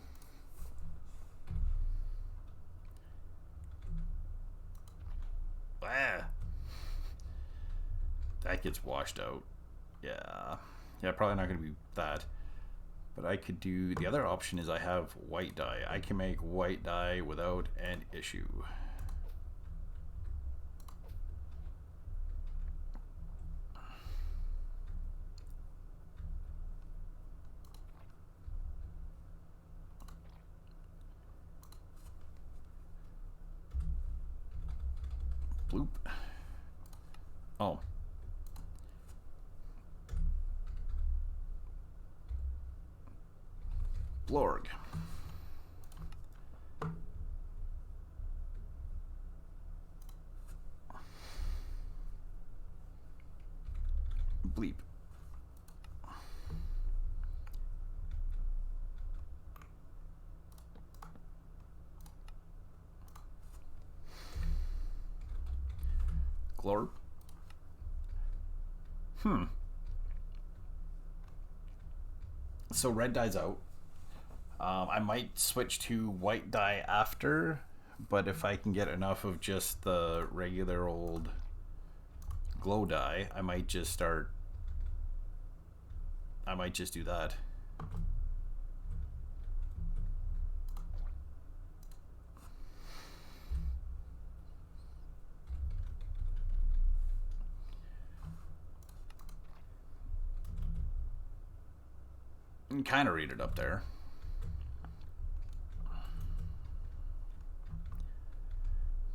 Ah. That gets washed out. Yeah. Yeah, probably not going to be that. But I could do... The other option is I have white dye. I can make white dye without an issue. Bloop. Oh. Blorg. Bleep. Glorp. So red dye's out. I might switch to white dye after, but if I can get enough of just the regular old glow dye, I might just do that. You can kind of read it up there.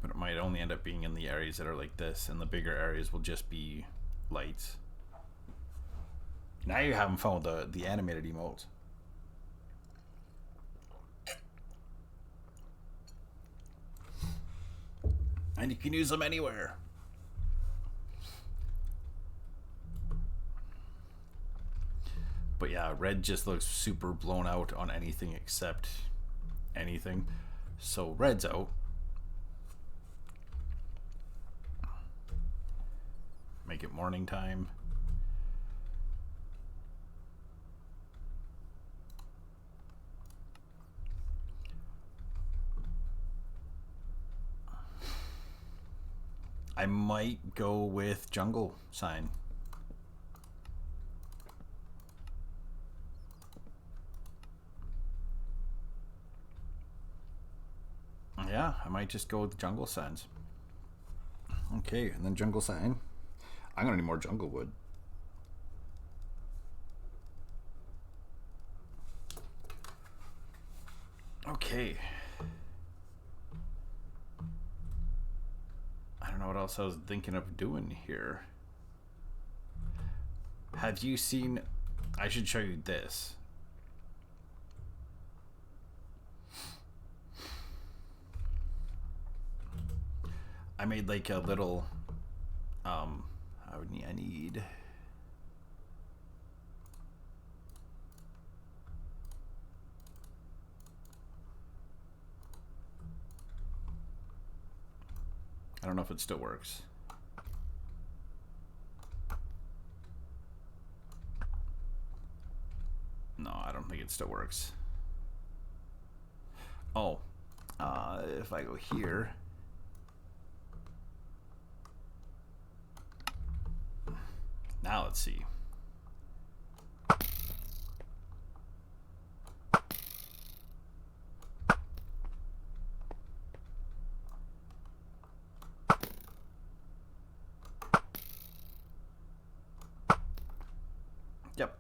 But it might only end up being in the areas that are like this, and the bigger areas will just be lights. Now you're having fun with the animated emotes. And you can use them anywhere. But yeah, red just looks super blown out on anything except anything. So red's out. Make it morning time. I might go with jungle sign. Yeah, I might just go with jungle signs. Okay, and then jungle sign. I'm gonna need more jungle wood. Okay. I don't know what else I was thinking of doing here. Have you seen... I should show you this. I made like a little... I need don't know if it still works. No, I don't think it still works. Oh, if I go here. Now let's see. Yep.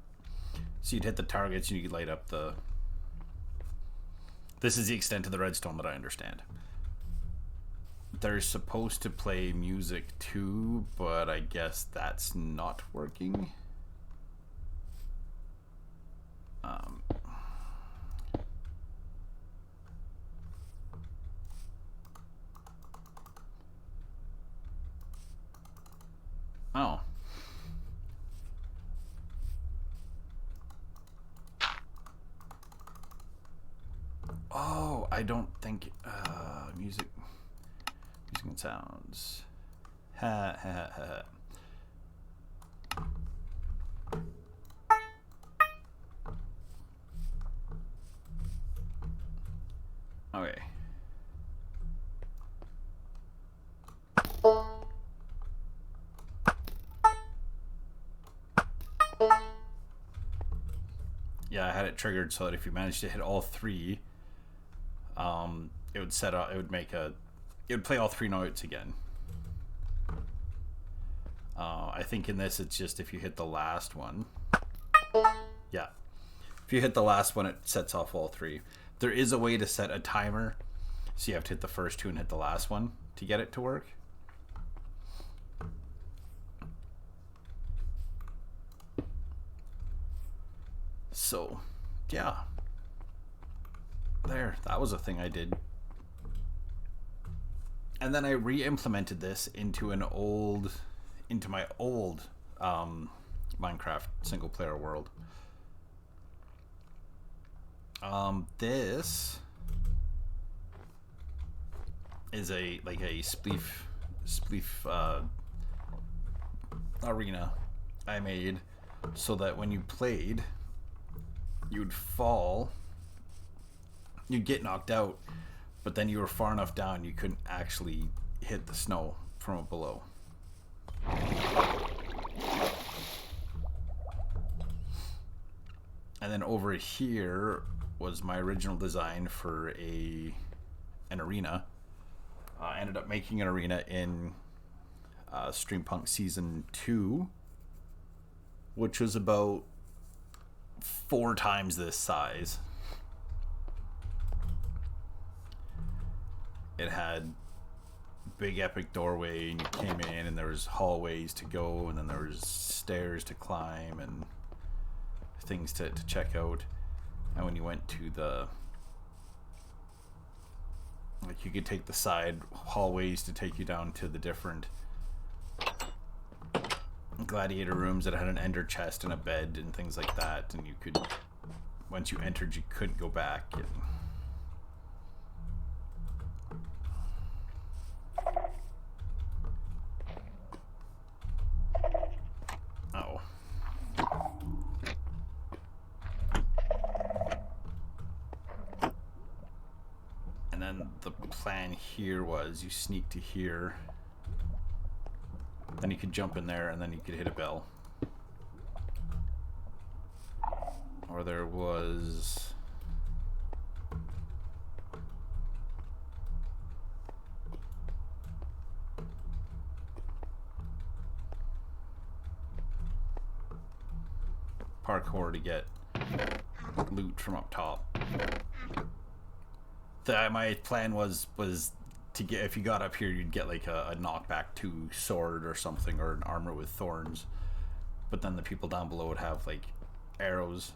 So you'd hit the targets and you could light up the... This is the extent of the redstone that I understand. They're supposed to play music too, but I guess that's not working. Oh. Oh, I don't think music and sounds. Ha ha ha. Okay. Yeah, I had it triggered so that if you managed to hit all three, it would set up. It would make a. It would play all three notes again. I think in this it's just if you hit the last one. Yeah. If you hit the last one, it sets off all three. There is a way to set a timer, so you have to hit the first two and hit the last one to get it to work. So, yeah. There, that was a thing I did. And then I re-implemented this into my old Minecraft single player world. This is a spleef arena I made so that when you played, you'd fall, you'd get knocked out, but then you were far enough down you couldn't actually hit the snow from below. And then over here was my original design for an arena. I ended up making an arena in Streampunk Season 2, which was about 4 times this size. It had big epic doorway, and you came in and there was hallways to go, and then there was stairs to climb and things to check out. And when you went to the, like, you could take the side hallways to take you down to the different gladiator rooms that had an ender chest and a bed and things like that, and you could, once you entered, you couldn't go back. And oh. And then the plan here was you sneak to here, then you could jump in there, and then you could hit a bell. Or there was parkour to get loot from up top. My plan was to get, if you got up here, you'd get like a knockback 2 sword or something, or an armor with thorns. But then the people down below would have like arrows,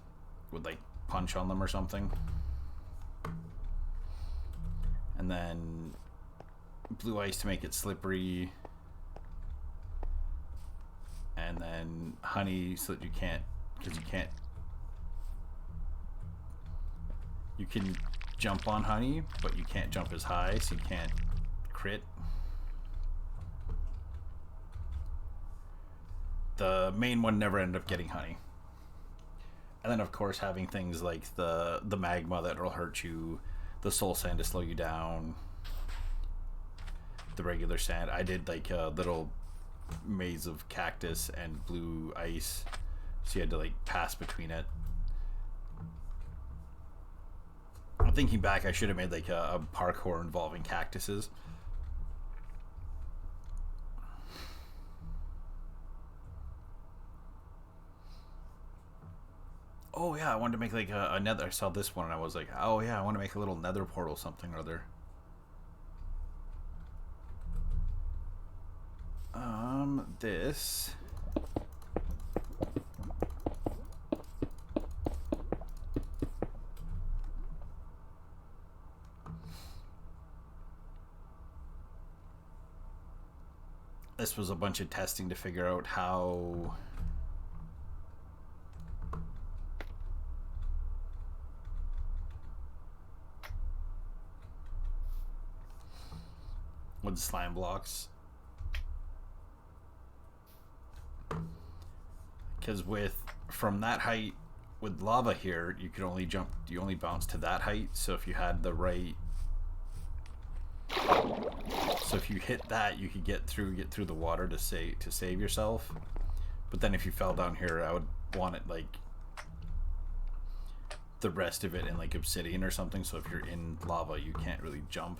would like punch on them or something. And then blue ice to make it slippery. And then honey so that you can't, because you can jump on honey, but you can't jump as high, so you can't crit. the main one never ended up getting honey. And then of course having things like the magma that'll hurt you, the soul sand to slow you down, the regular sand. I did like a little maze of cactus and blue ice, so you had to like pass between it. I'm thinking back, I should have made like a parkour involving cactuses. Oh yeah, I wanted to make like a nether. I saw this one and I was like, oh yeah, I want to make a little nether portal something or other. This. This was a bunch of testing to figure out how with slime blocks, because from that height with lava here, you could only jump, you only bounce to that height. So if you had the right, so if you hit that, you could get through the water to save yourself. But then if you fell down here, I would want it like the rest of it in like obsidian or something, so if you're in lava you can't really jump.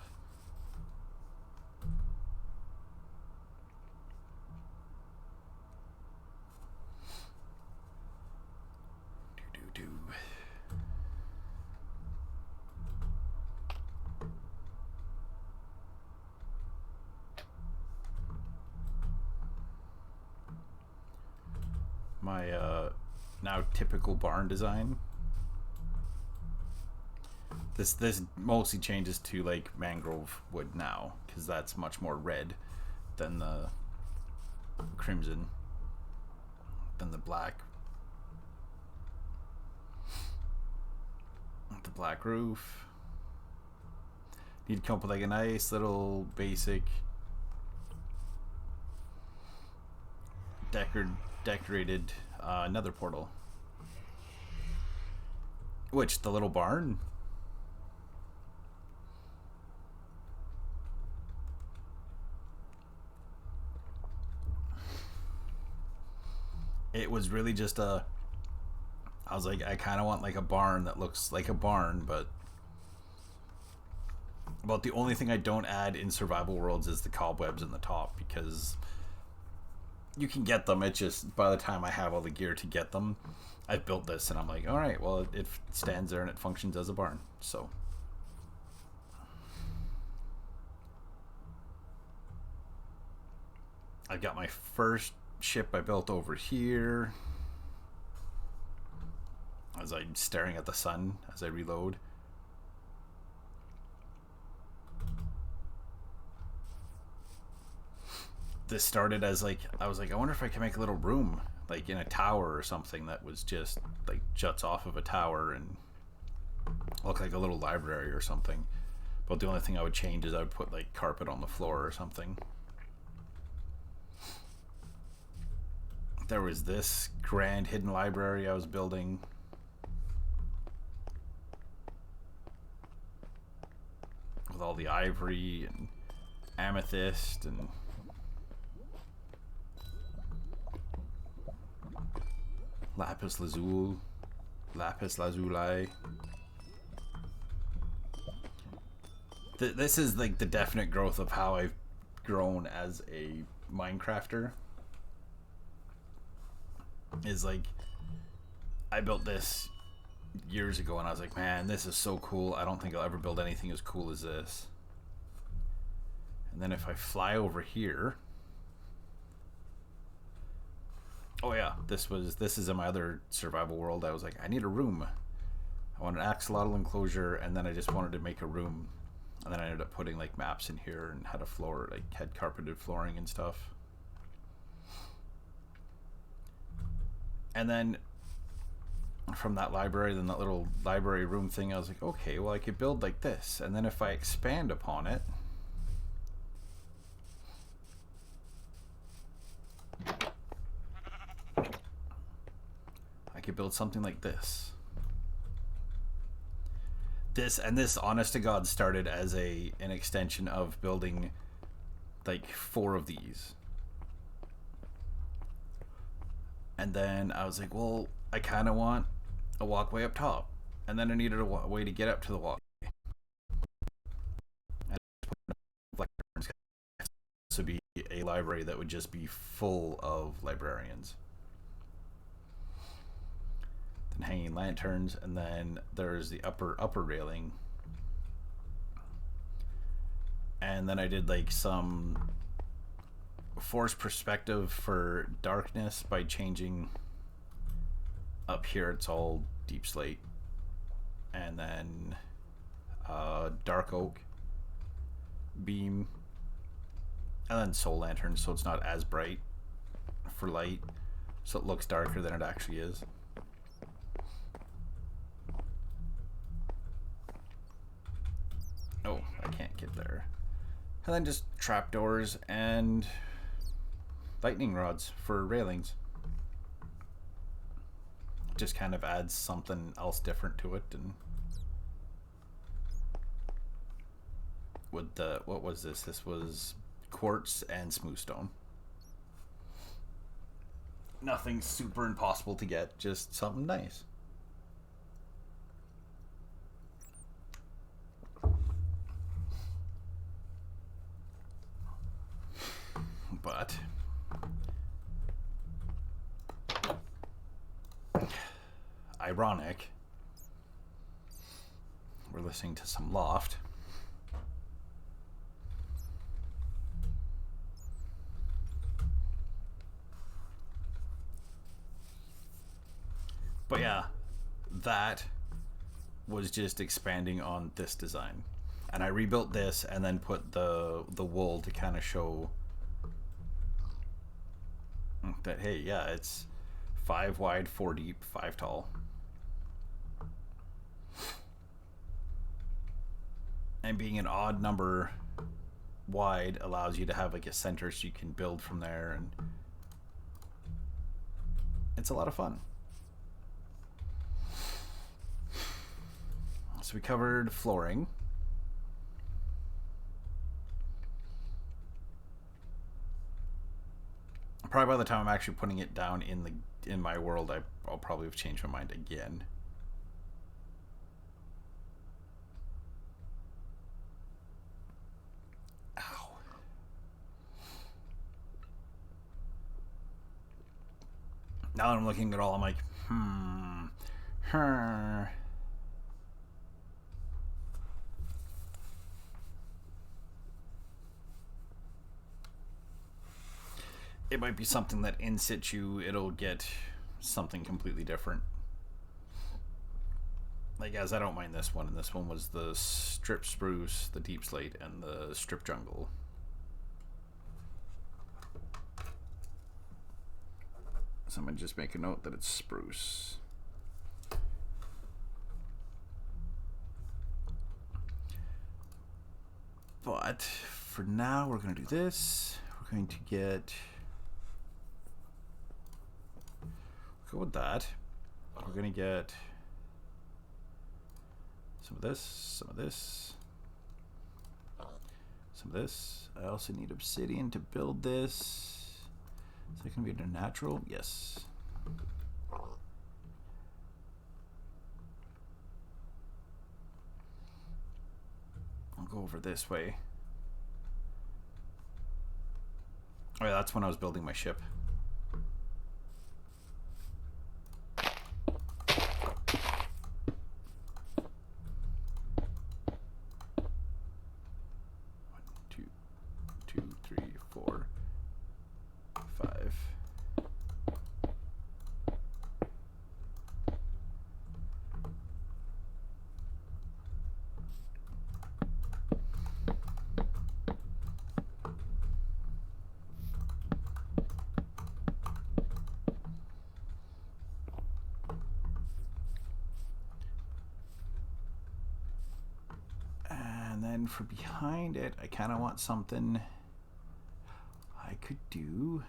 My now typical barn design. This mostly changes to like mangrove wood now, because that's much more red than the crimson, than the black. The black roof. Need to come up with like a nice little basic decorated nether portal. Which, the little barn? It was really just I was like, I kind of want like a barn that looks like a barn, but about the only thing I don't add in survival worlds is the cobwebs in the top, because you can get them. It's just by the time I have all the gear to get them, I've built this and I'm like, all right, well, it stands there and it functions as a barn. So I've got my first ship I built over here as I'm staring at the sun as I reload. This started as like, I was like, I wonder if I can make a little room like in a tower or something that was just like juts off of a tower and look like a little library or something. But the only thing I would change is I would put like carpet on the floor or something. There was this grand hidden library I was building. With all the ivory and amethyst and lapis lazuli. This is like the definite growth of how I've grown as a Minecrafter. Is like, I built this years ago and I was like, man, this is so cool. I don't think I'll ever build anything as cool as this. And then if I fly over here, oh yeah, this is in my other survival world. I was like, I need a room. I want an axolotl enclosure, and then I just wanted to make a room, and then I ended up putting like maps in here and had a floor, like had carpeted flooring and stuff. And then from that library, then that little library room thing, I was like, okay, well I could build like this, and then if I expand upon it, could build something like this. This honest to God started as an extension of building like 4 of these. And then I was like, well, I kind of want a walkway up top. And then I needed a way to get up to the walkway. And this would be a library that would just be full of librarians. Then hanging lanterns, and then there's the upper railing. And then I did like some forced perspective for darkness by changing up here. It's all deep slate, and then dark oak beam, and then soul lantern, so it's not as bright for light, so it looks darker than it actually is. Oh, I can't get there. And then just trapdoors and lightning rods for railings. Just kind of adds something else different to it. And with the, what was this? This was quartz and smooth stone. Nothing super impossible to get, just something nice. But ironic, we're listening to some Loft. But yeah, that was just expanding on this design. And I rebuilt this and then put the wool to kind of show that, hey, yeah, it's 5 wide, 4 deep, 5 tall. And being an odd number wide allows you to have like a center so you can build from there, and it's a lot of fun. So we covered flooring. Probably by the time I'm actually putting it down in my world, I'll probably have changed my mind again. Ow. Now that I'm looking at it all, I'm like, It might be something that in situ it'll get something completely different. Like, as I don't mind this one, and this one was the strip spruce, the deep slate, and the strip jungle. So I'm gonna just make a note that it's spruce. But for now, we're gonna do this. We're going to get, go with that. We're gonna get some of this, some of this, some of this. I also need obsidian to build this. Is that gonna be a natural? Yes. I'll go over this way. Oh yeah, that's when I was building my ship. For behind it, I kind of want something I could do.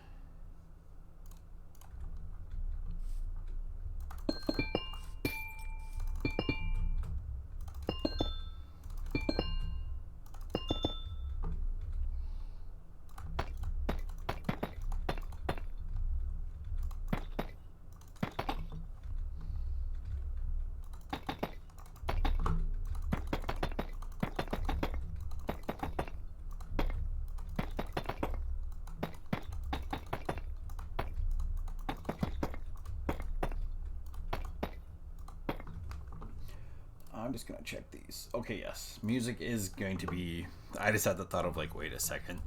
I'm just gonna check these. Okay, yes. Music is going to be... I just had the thought of like, wait a second.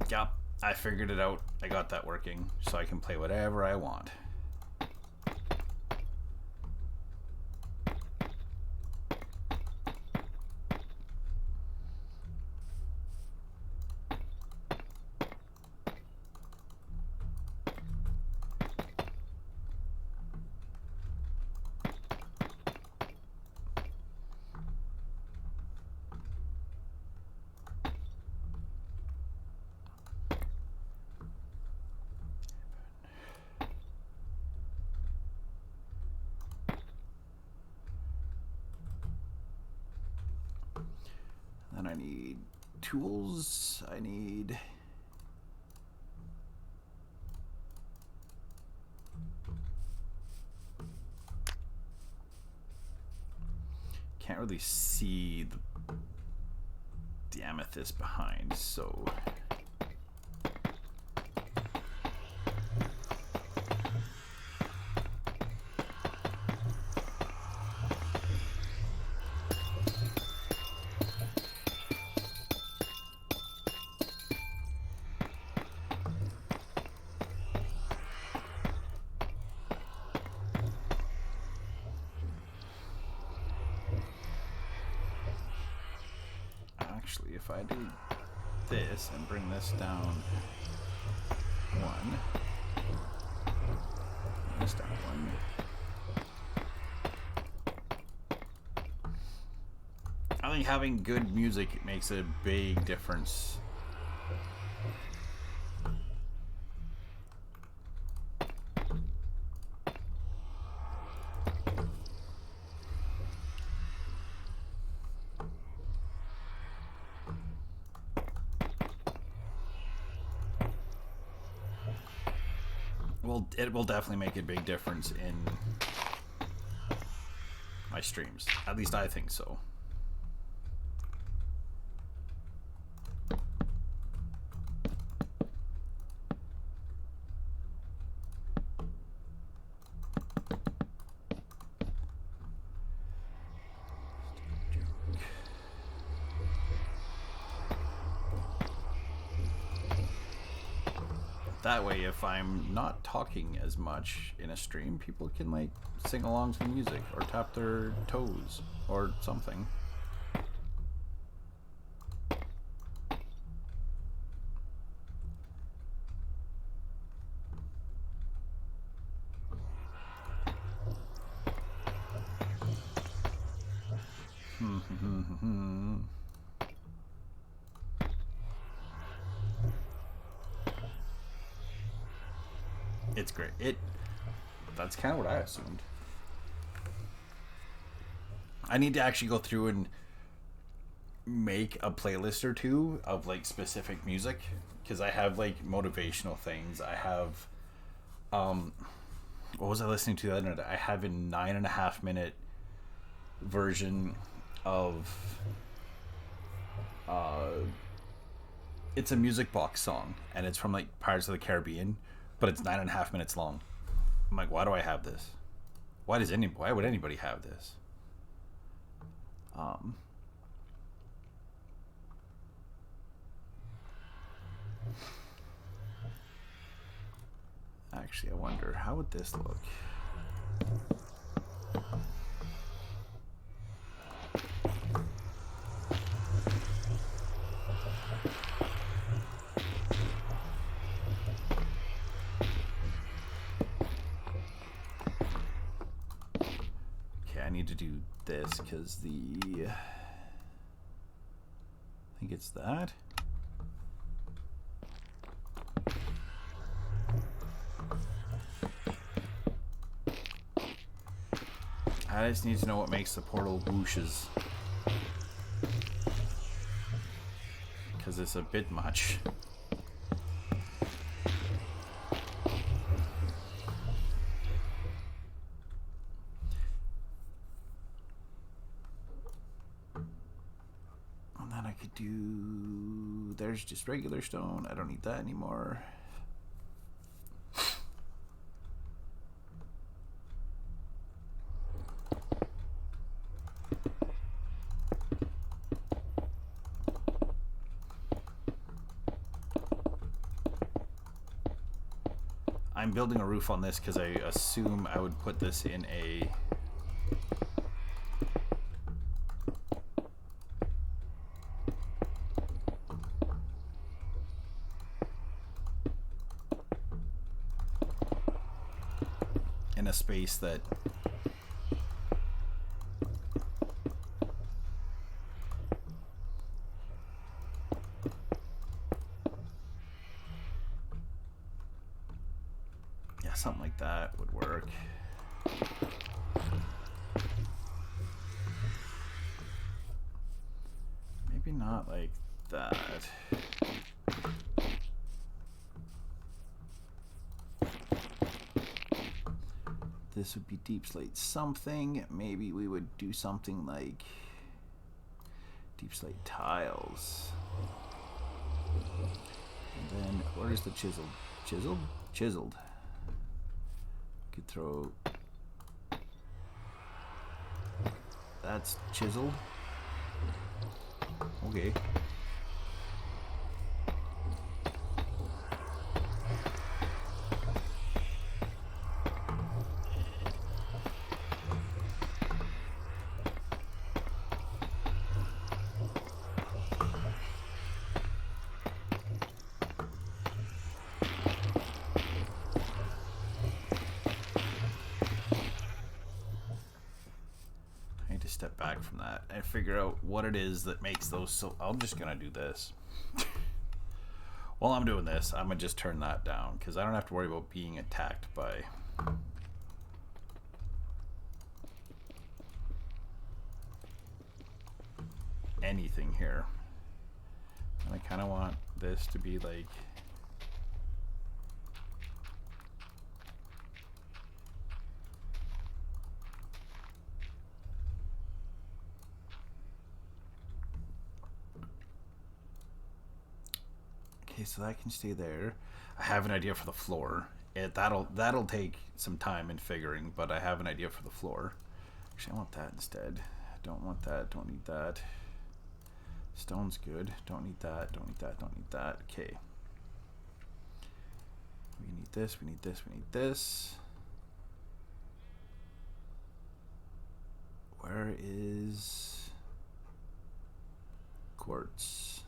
Yep, I figured it out. I got that working, so I can play whatever I want. Then I need tools. I need... Can't really see the amethyst behind, so... Actually, if I do this and bring this down one, this down one. I think having good music makes a big difference. Well, it will definitely make a big difference in my streams. At least I think so. That way, if I'm not talking as much in a stream, people can like sing along to the music or tap their toes or something. It's great. That's kind of what I assumed. I need to actually go through and make a playlist or two of like specific music, because I have like motivational things. I have what was I listening to the other night? I have a 9.5 minute version of it's a music box song, and it's from like Pirates of the Caribbean, but it's 9.5 minutes long. I'm like, why do I have this? Why would anybody have this? Actually, I wonder, how would this look? Okay, I need to do this because I think it's that. I just need to know what makes the portal whooshes, because it's a bit much. And then I could do... There's just regular stone. I don't need that anymore. I'm building a roof on this because I assume I would put this in a... in a space that... Yeah, something like that would work. Maybe not like that. This would be deep slate something. Maybe we would do something like deep slate tiles. And then where's the chisel? Chiseled? Chiseled. Could throw... That's chiseled. Okay. Step back from that and figure out what it is that makes those. So I'm just gonna do this. While I'm doing this, I'm gonna just turn that down because I don't have to worry about being attacked by anything here. And I kind of want this to be like... Okay, so that can stay there. I have an idea for the floor. That'll take some time in figuring, but I have an idea for the floor. Actually, I want that instead. Don't want that. Don't need that. Stone's good. Don't need that. Don't need that. Don't need that. Okay. We need this. We need this. We need this. Where is quartz?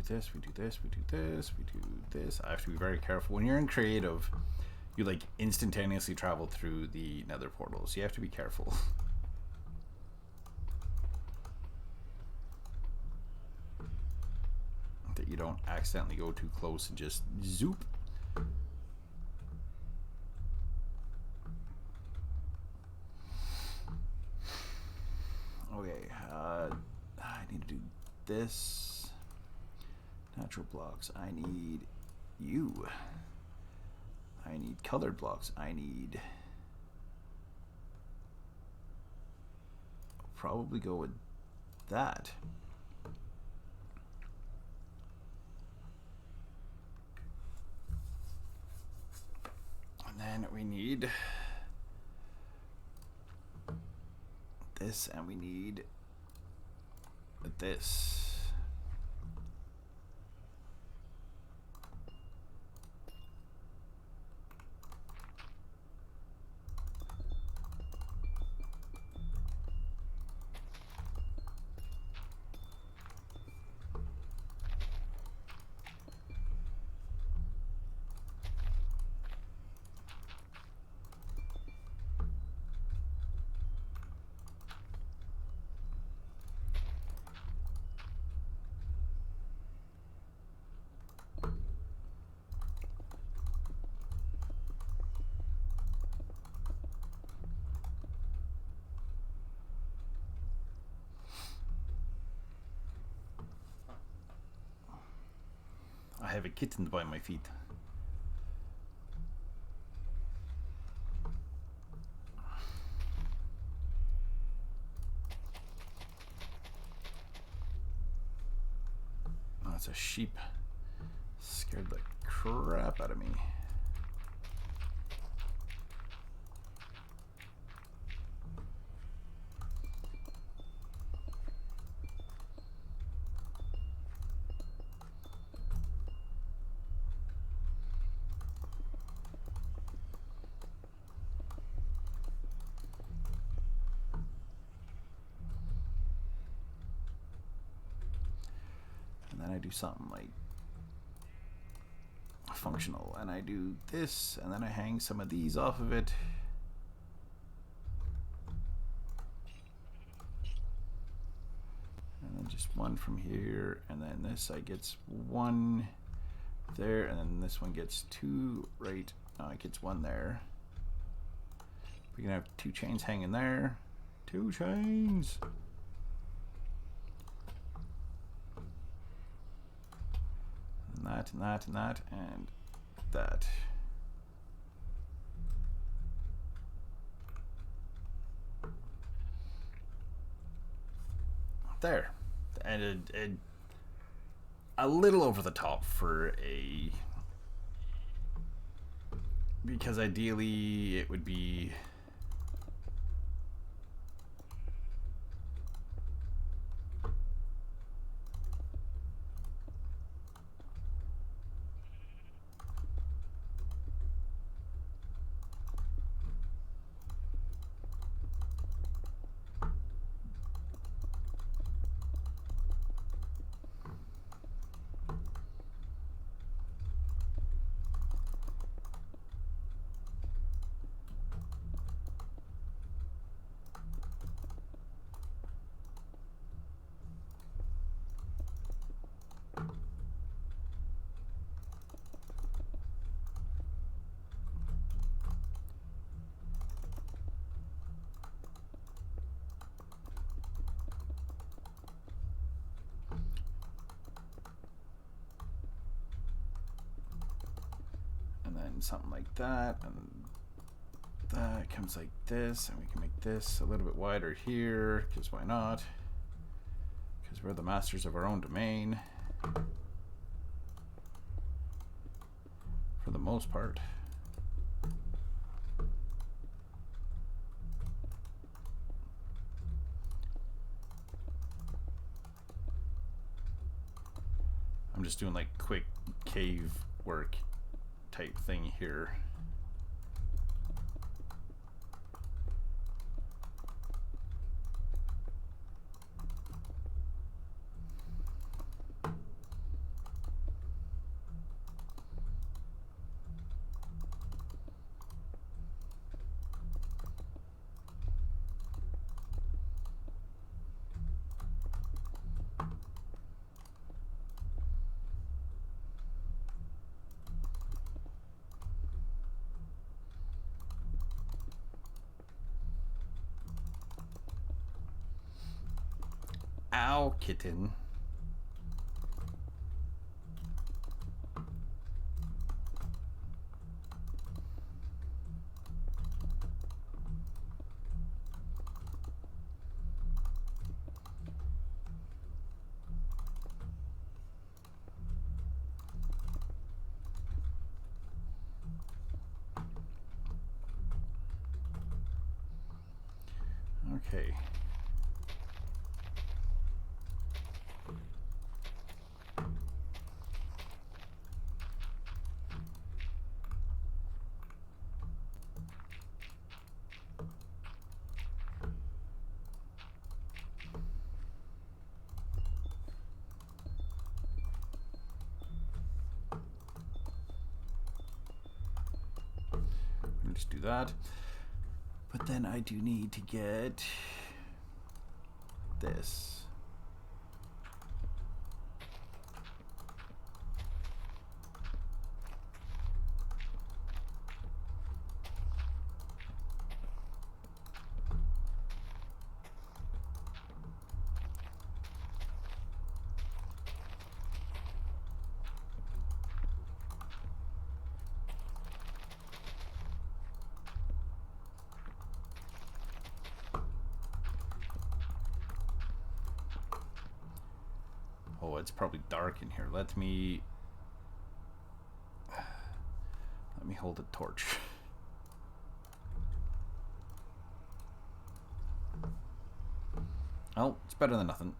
This, we do this, we do this, we do this. I have to be very careful. When you're in creative, you like instantaneously travel through the nether portals. You have to be careful. That you don't accidentally go too close and just zoop. Okay, I need to do this. Natural blocks. I need you. I need colored blocks. I need... I'll probably go with that. And then we need this, and we need this. have a kitten by my feet. Oh, it's a sheep. Scared the crap out of me. And then I do something like functional, and I do this, and then I hang some of these off of it. And then just one from here, and then this I gets one there, and then this one gets two right. It gets one there. We can have two chains hanging there. Two chains. And that, and that, and that, and that. There. And a little over the top for a... Because ideally it would be... something like that, and that comes like this, and we can make this a little bit wider here, because why not? Because we're the masters of our own domain for the most part. I'm just doing like quick cave work type thing here. Ow, kitten. Okay. Just do that, but then I do need to get this. Oh, it's probably dark in here. Let me hold a torch. Oh, it's better than nothing.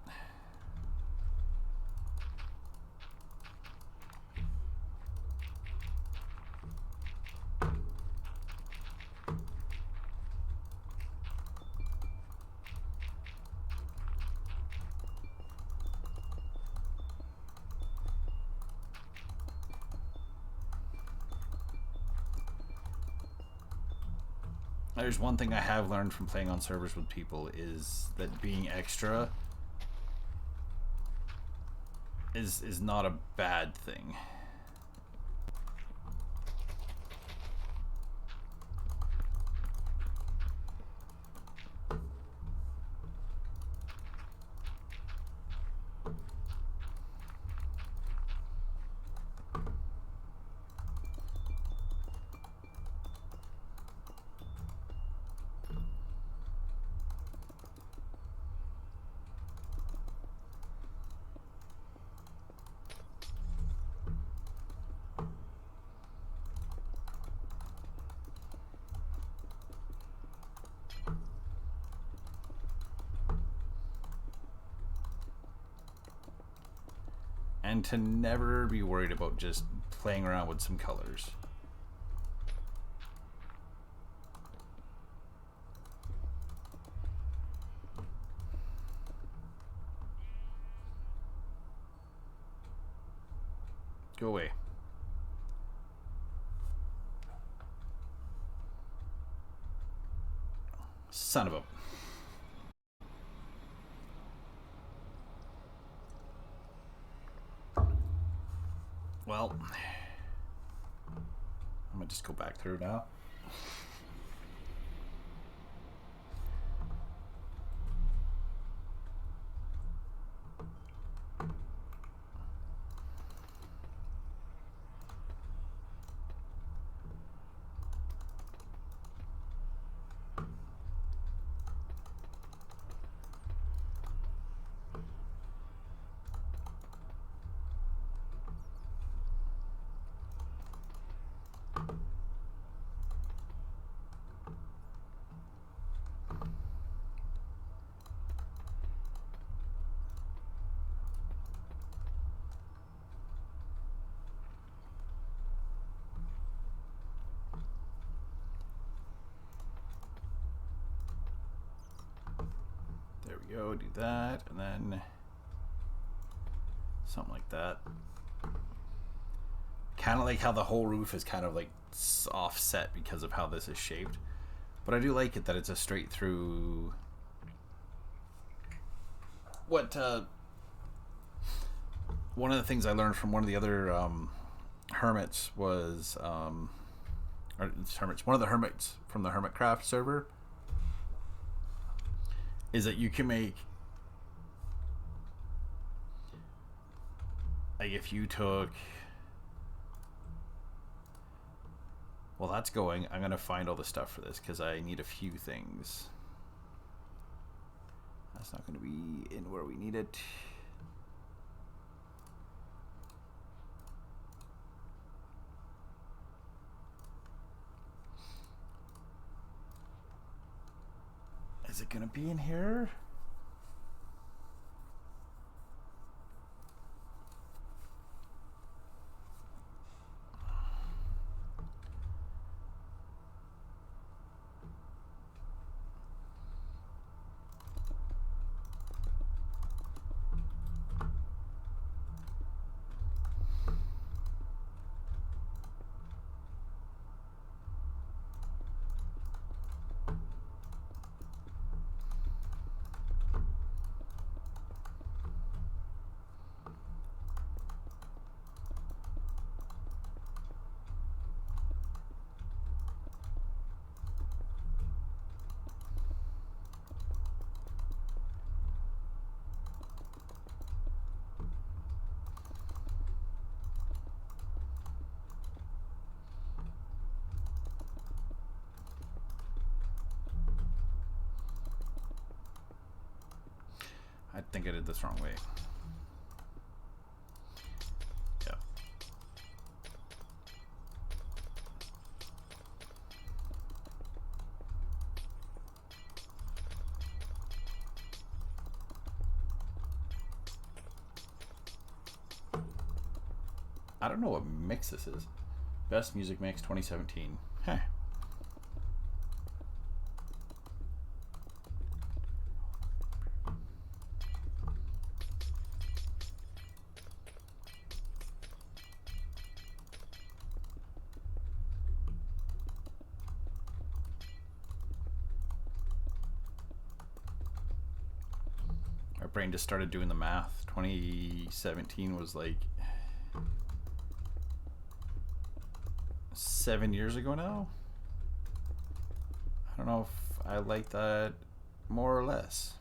There's one thing I have learned from playing on servers with people is that being extra is not a bad thing. And to never be worried about just playing around with some colors. Go away. Son of a... Well, I'm gonna just go back through now. There we go, do that, and then something like that. Kind of like how the whole roof is kind of like offset because of how this is shaped. But I do like it that it's a straight through... one of the things I learned from one of the other hermits was... one of the hermits from the Hermitcraft server is that you can make, like, if you took, well, that's going, I'm gonna find all the stuff for this because I need a few things. That's not gonna be in where we need it. Is it gonna be in here? I think I did this wrong way. I don't know what mix this is. Best music mix 2017. Huh. My brain just started doing the math. 2017 was like 7 years ago now. I don't know if I like that more or less.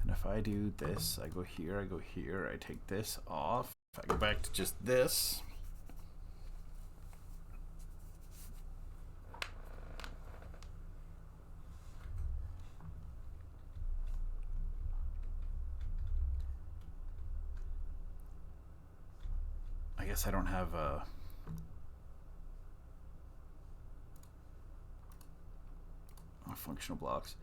And if I do this, I go here, I take this off. If I go back to just this, I guess I don't have functional blocks.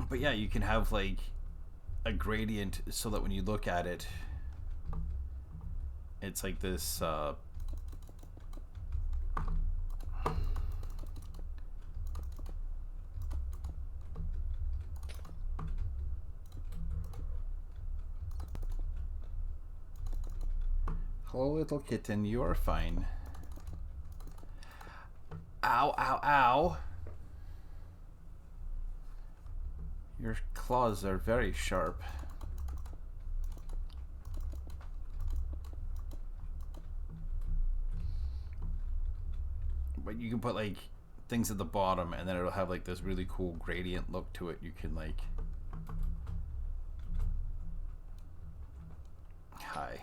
But yeah, you can have like a gradient so that when you look at it, it's like this hello, little kitten, you are fine. Ow, ow, ow. Your claws are very sharp. But you can put like things at the bottom and then it'll have like this really cool gradient look to it. You can like... Hi.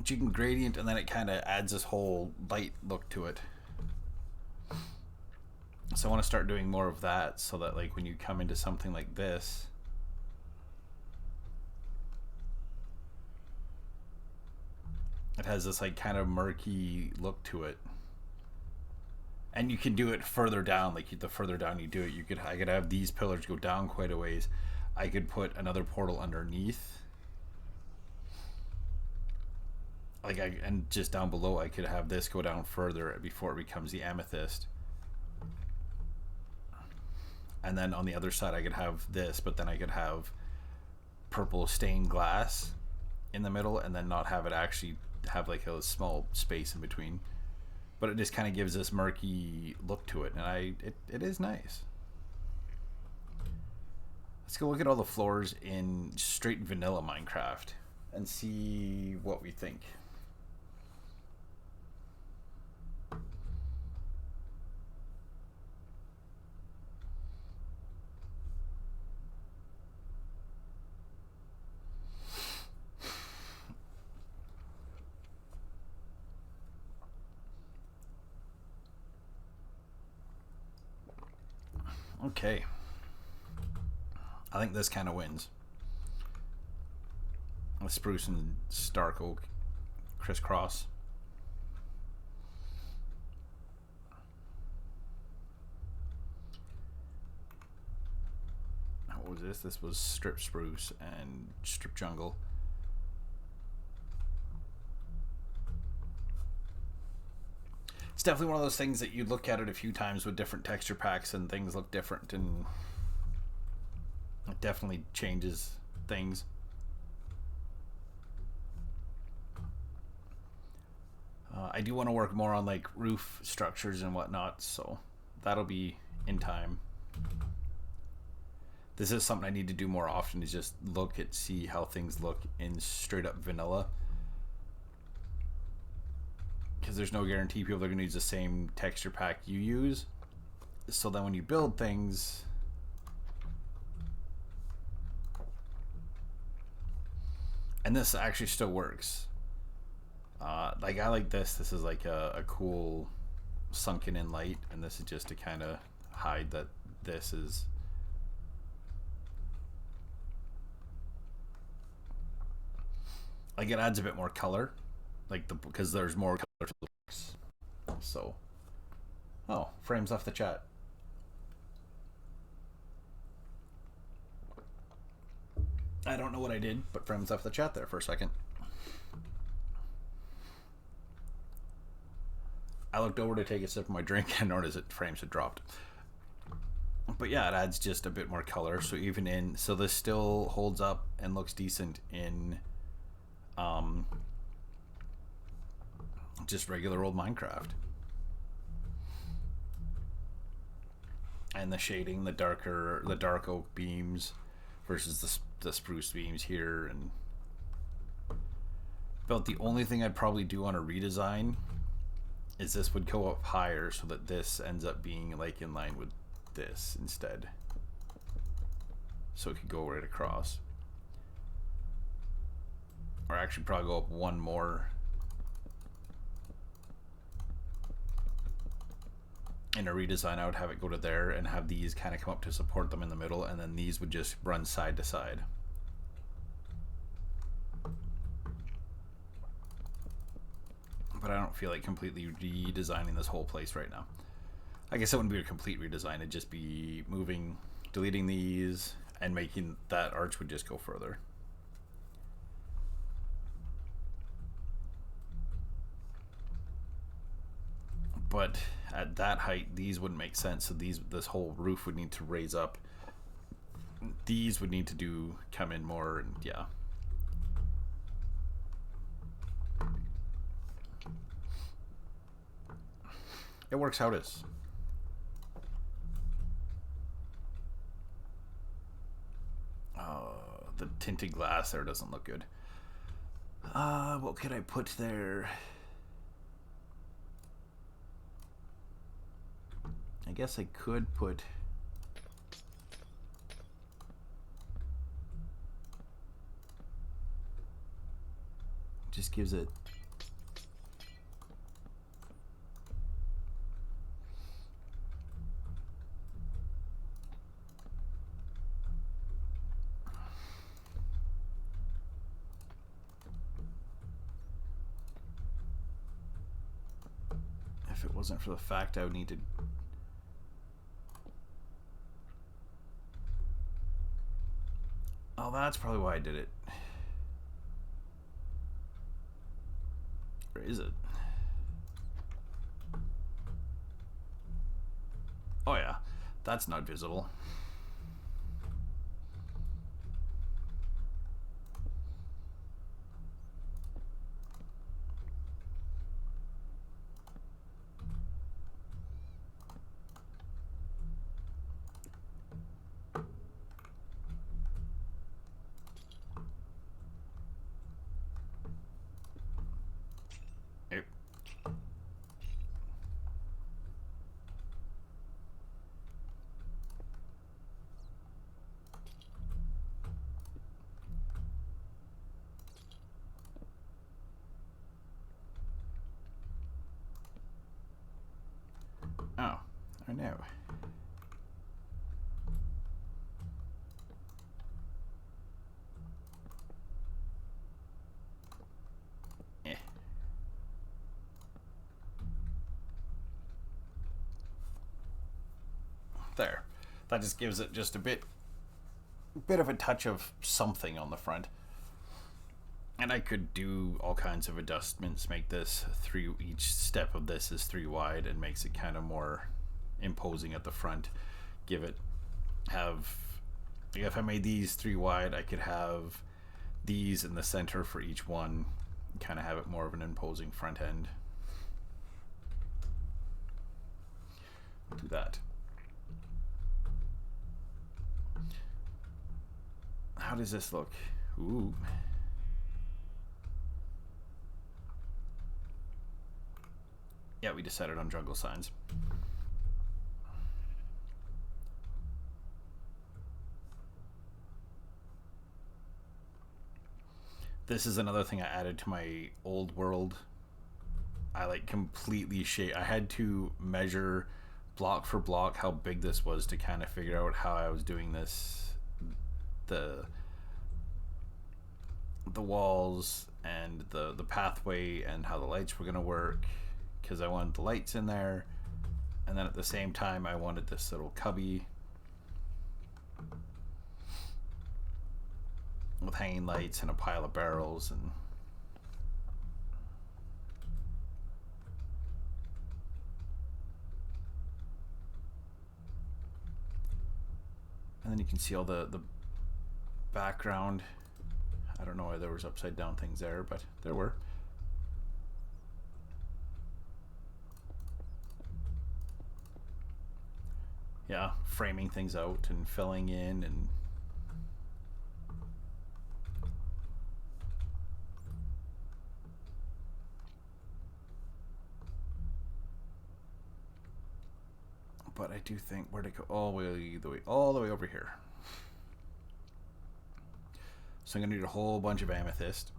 You can gradient and then it kind of adds this whole light look to it. So I want to start doing more of that so that like when you come into something like this, it has this like kind of murky look to it. And you can do it further down. Like the further down you do it, I could have these pillars go down quite a ways. I could put another portal underneath. Like and just down below I could have this go down further before it becomes the amethyst. And then on the other side I could have this, but then I could have purple stained glass in the middle and then not have it actually have like a small space in between. But it just kind of gives this murky look to it, and it is nice. Let's go look at all the floors in straight vanilla Minecraft and see what we think. Okay. I think this kind of wins. The spruce and stark oak crisscross. What was this? This was strip spruce and strip jungle. It's definitely one of those things that you look at it a few times with different texture packs and things look different, and it definitely changes things. I do want to work more on like roof structures and whatnot, so that'll be in time. This is something I need to do more often, is just look at, see how things look in straight up vanilla. Because there's no guarantee people are going to use the same texture pack you use. So then when you build things, and this actually still works. Like I like this. This is like a cool sunken in light, and this is just to kind of hide that this is. Like it adds a bit more color, like because there's more color to the box. So, oh, frames off the chat. I don't know what I did, but frames off the chat there for a second. I looked over to take a sip of my drink and noticed that frames had dropped. But yeah, it adds just a bit more color. So even in, so this still holds up and looks decent in just regular old Minecraft. And the shading, the dark oak beams versus the spruce beams here, and about the only thing I'd probably do on a redesign is this would go up higher so that this ends up being like in line with this instead, so it could go right across, or actually probably go up one more in a redesign. I would have it go to there and have these kind of come up to support them in the middle, and then these would just run side to side. But I don't feel like completely redesigning this whole place right now. I guess it wouldn't be a complete redesign, it'd just be moving, deleting these, and making that arch would just go further. But at that height, these wouldn't make sense. So this whole roof would need to raise up. These would need to come in more, and yeah. It works how it is. The tinted glass there doesn't look good. What could I put there? I guess I could put just gives it if it wasn't for the fact I would need to oh, that's probably why I did it. Or is it? Oh yeah, that's not visible. Oh, I know. Eh. There. That just gives it just a bit of a touch of something on the front. And I could do all kinds of adjustments, make this each step of this is 3 wide and makes it kind of more imposing at the front. If I made these 3 wide, I could have these in the center for each one, kind of have it more of an imposing front end. I'll do that. How does this look? Ooh. Yeah, we decided on jungle signs. This is another thing I added to my old world. I like completely I had to measure block for block how big this was to kind of figure out how I was doing this. The walls and the pathway and how the lights were going to work, because I wanted the lights in there, and then at the same time I wanted this little cubby with hanging lights and a pile of barrels. And then you can see all the background. I don't know why there was upside down things there, but there were. Yeah, framing things out and filling in and but I do think where to go all the way over here. So I'm gonna need a whole bunch of amethyst.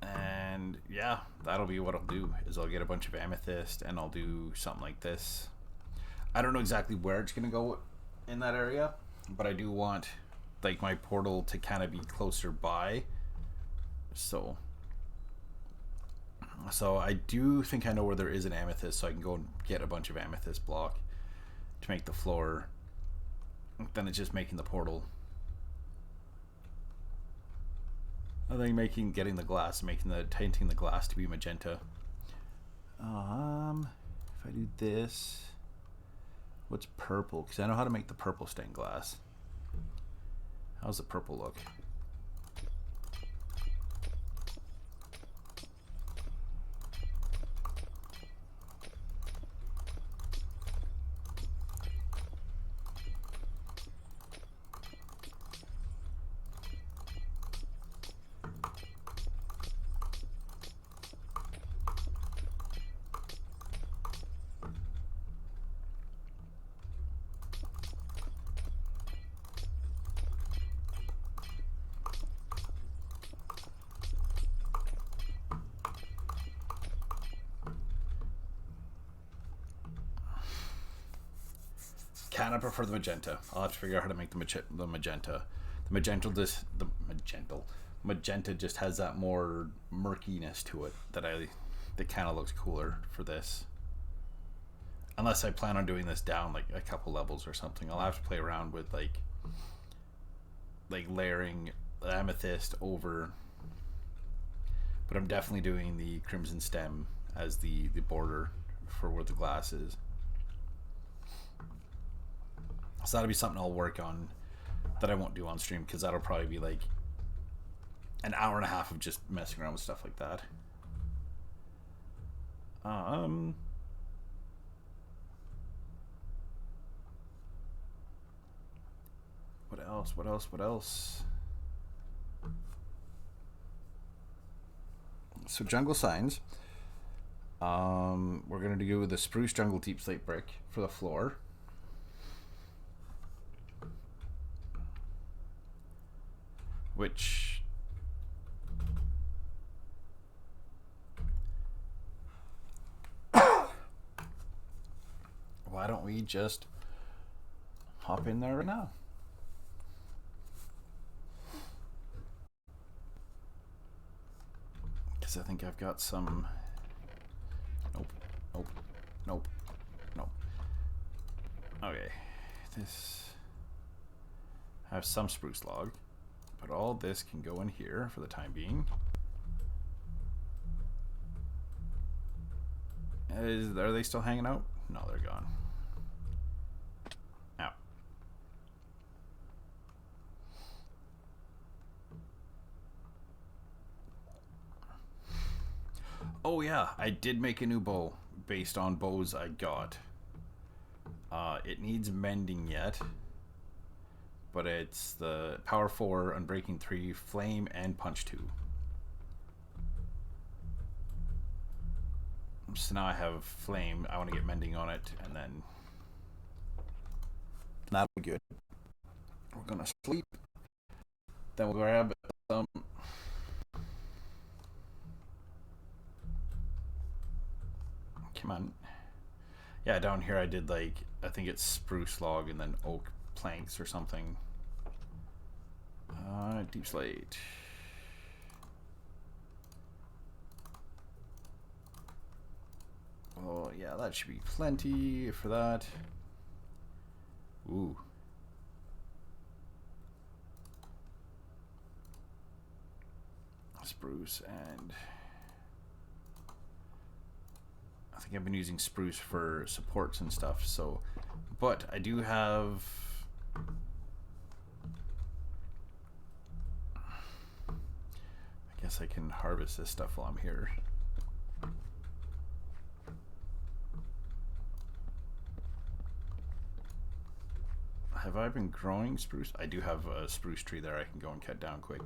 And yeah, that'll be what I'll do, is I'll get a bunch of amethyst and I'll do something like this. I don't know exactly where it's gonna go in that area, but I do want like my portal to kind of be closer by. So I do think I know where there is an amethyst, so I can go and get a bunch of amethyst block to make the floor. Then it's just making the portal. I think getting the glass, tinting the glass to be magenta. If I do this, what's purple? Because I know how to make the purple stained glass. How's the purple look? Kind of prefer the magenta. I'll have to figure out how to make the magenta. Magenta just has that more murkiness to it that kind of looks cooler for this. Unless I plan on doing this down like a couple levels or something, I'll have to play around with like layering amethyst over. But I'm definitely doing the crimson stem as the border for where the glass is. So that'll be something I'll work on that I won't do on stream, because that'll probably be like an hour and a half of just messing around with stuff like that. What else? So jungle signs. We're gonna do the spruce jungle deep slate brick for the floor. Which why don't we just hop in there right now? Because I think I've got some. Nope. Okay, this. I have some spruce log, but all this can go in here for the time being. Are they still hanging out? No, they're gone. Out. Oh yeah, I did make a new bow based on bows I got. It needs mending yet, but it's the power 4, unbreaking 3, flame, and punch 2. So now I have flame. I want to get mending on it, and then that'll be good. We're gonna sleep. Then we'll grab some. Come on. Yeah, down here I did like, I think it's spruce log and then oak planks or something. Deep slate. Oh yeah, that should be plenty for that. Ooh. Spruce, and I think I've been using spruce for supports and stuff, so, but I do have, I guess I can harvest this stuff while I'm here. Have I been growing spruce? I do have a spruce tree there I can go and cut down quick.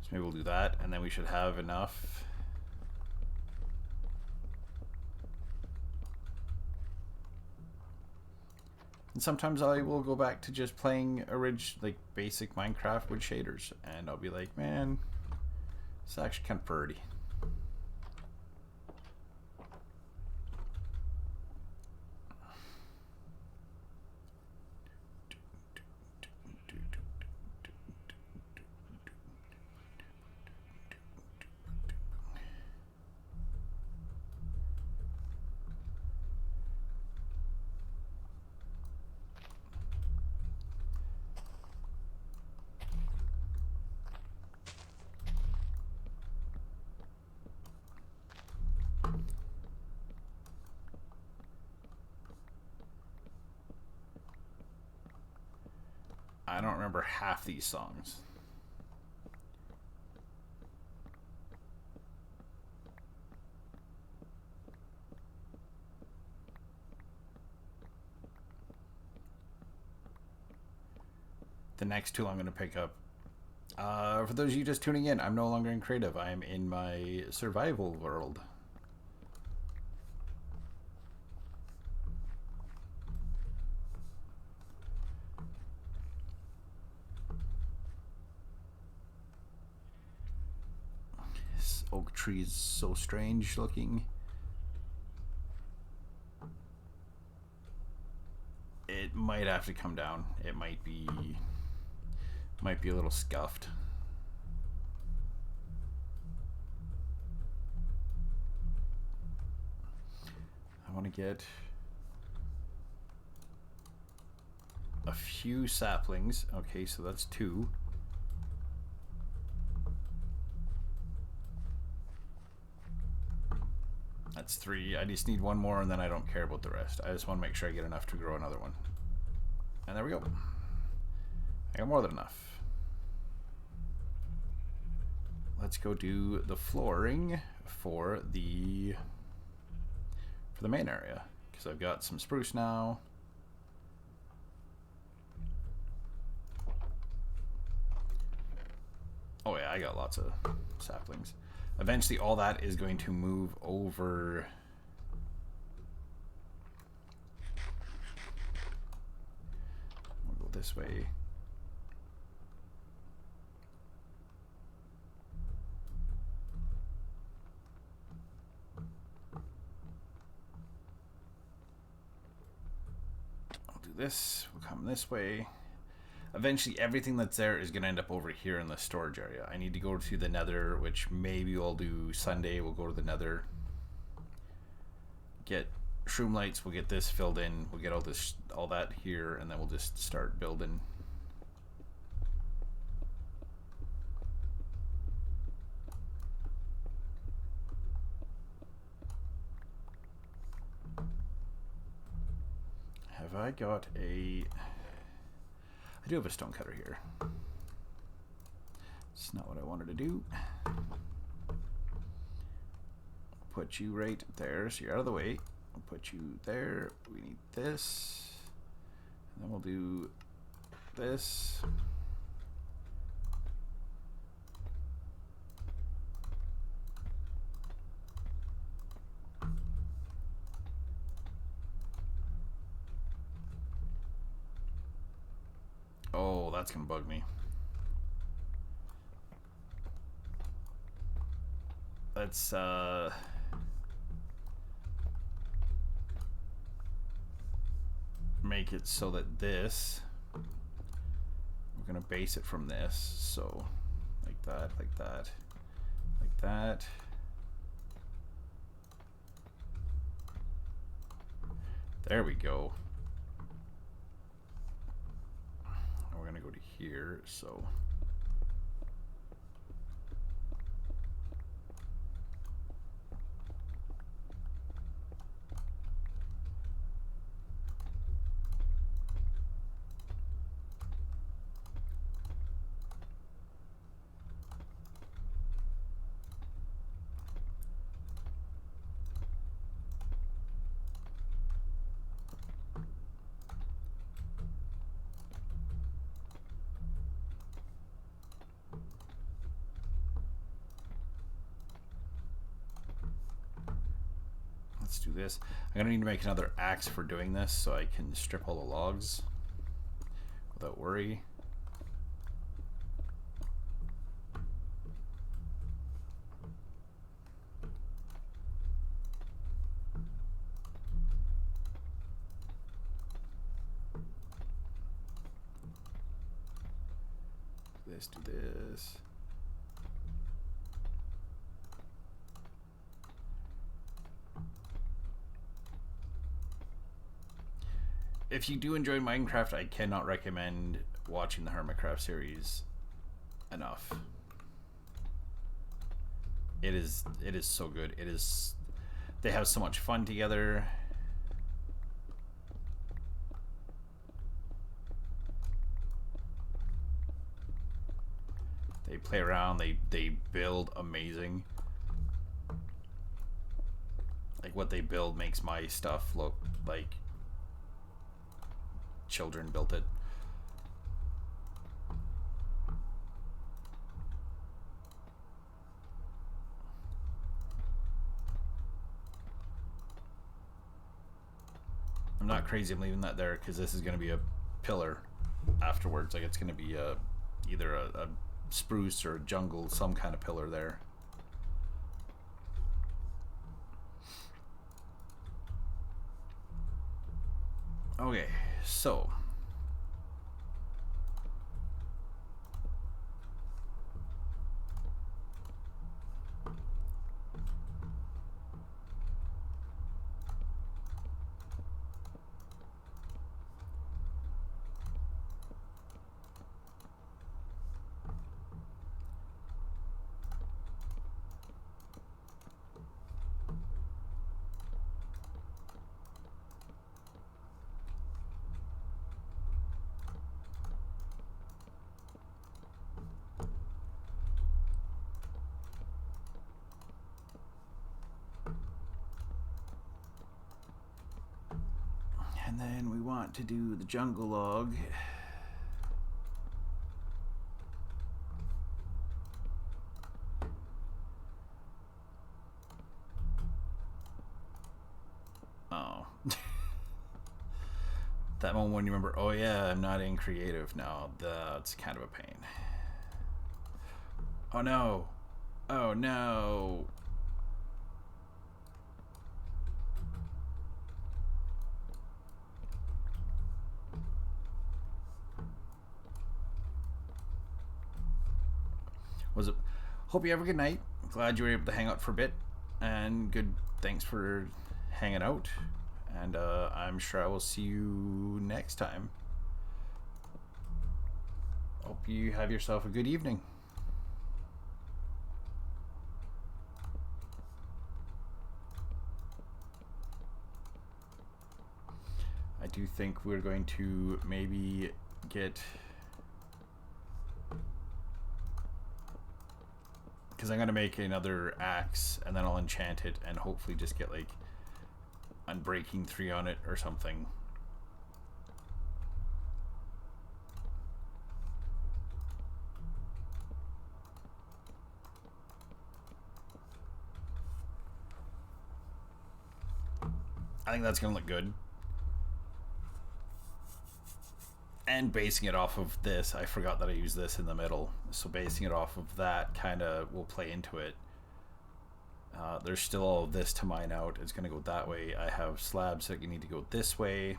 So maybe we'll do that, and then we should have enough. And sometimes I will go back to just playing like basic Minecraft with shaders, and I'll be like, man, it's actually kind of pretty. I don't remember half these songs. The next tool I'm going to pick up. For those of you just tuning in, I'm no longer in creative. I am in my survival world. This oak tree is so strange looking. It might have to come down. It might be a little scuffed. I want to get a few saplings. Okay, so that's 2. That's 3. I just need 1 more, and then I don't care about the rest. I just want to make sure I get enough to grow another one. And there we go. I got more than enough. Let's go do the flooring for the main area, because I've got some spruce now. Oh yeah, I got lots of saplings. Eventually all that is going to move over. We'll go this way. I'll do this. We'll come this way. Eventually everything that's there is going to end up over here in the storage area. I need to go to the nether, which maybe we'll do Sunday. We'll go to the nether, get shroom lights, we'll get this filled in, we'll get all that here, and then we'll just start building. Have I got a... I do have a stone cutter here. It's not what I wanted to do. Put you right there so you're out of the way. I'll put you there. We need this. And then we'll do this. Oh, that's gonna bug me. Let's make it so that this, we're gonna base it from this, so like that, like that, like that. There we go. And we're gonna go to here, so let's do this. I'm gonna need to make another axe for doing this so I can strip all the logs without worry. Do this. If you do enjoy Minecraft, I cannot recommend watching the Hermitcraft series enough. It is so good. It is, they have so much fun together. They play around, they build amazing. Like what they build makes my stuff look like children built it. I'm not crazy I'm leaving that there because this is going to be a pillar afterwards. Like it's going to be either a spruce or a jungle, some kind of pillar there. Okay, so and then we want to do the jungle log. Oh. That moment when you remember, oh yeah, I'm not in creative now. That's kind of a pain. Oh no. Oh no. Was it? Hope you have a good night. Glad you were able to hang out for a bit, and good. Thanks for hanging out, and I'm sure I will see you next time. Hope you have yourself a good evening. I do think we're going to maybe get, because I'm going to make another axe and then I'll enchant it and hopefully just get like unbreaking 3 on it or something. I think that's going to look good. And basing it off of this, I forgot that I used this in the middle. So basing it off of that kind of will play into it. There's still all of this to mine out. It's going to go that way. I have slabs that need to go this way.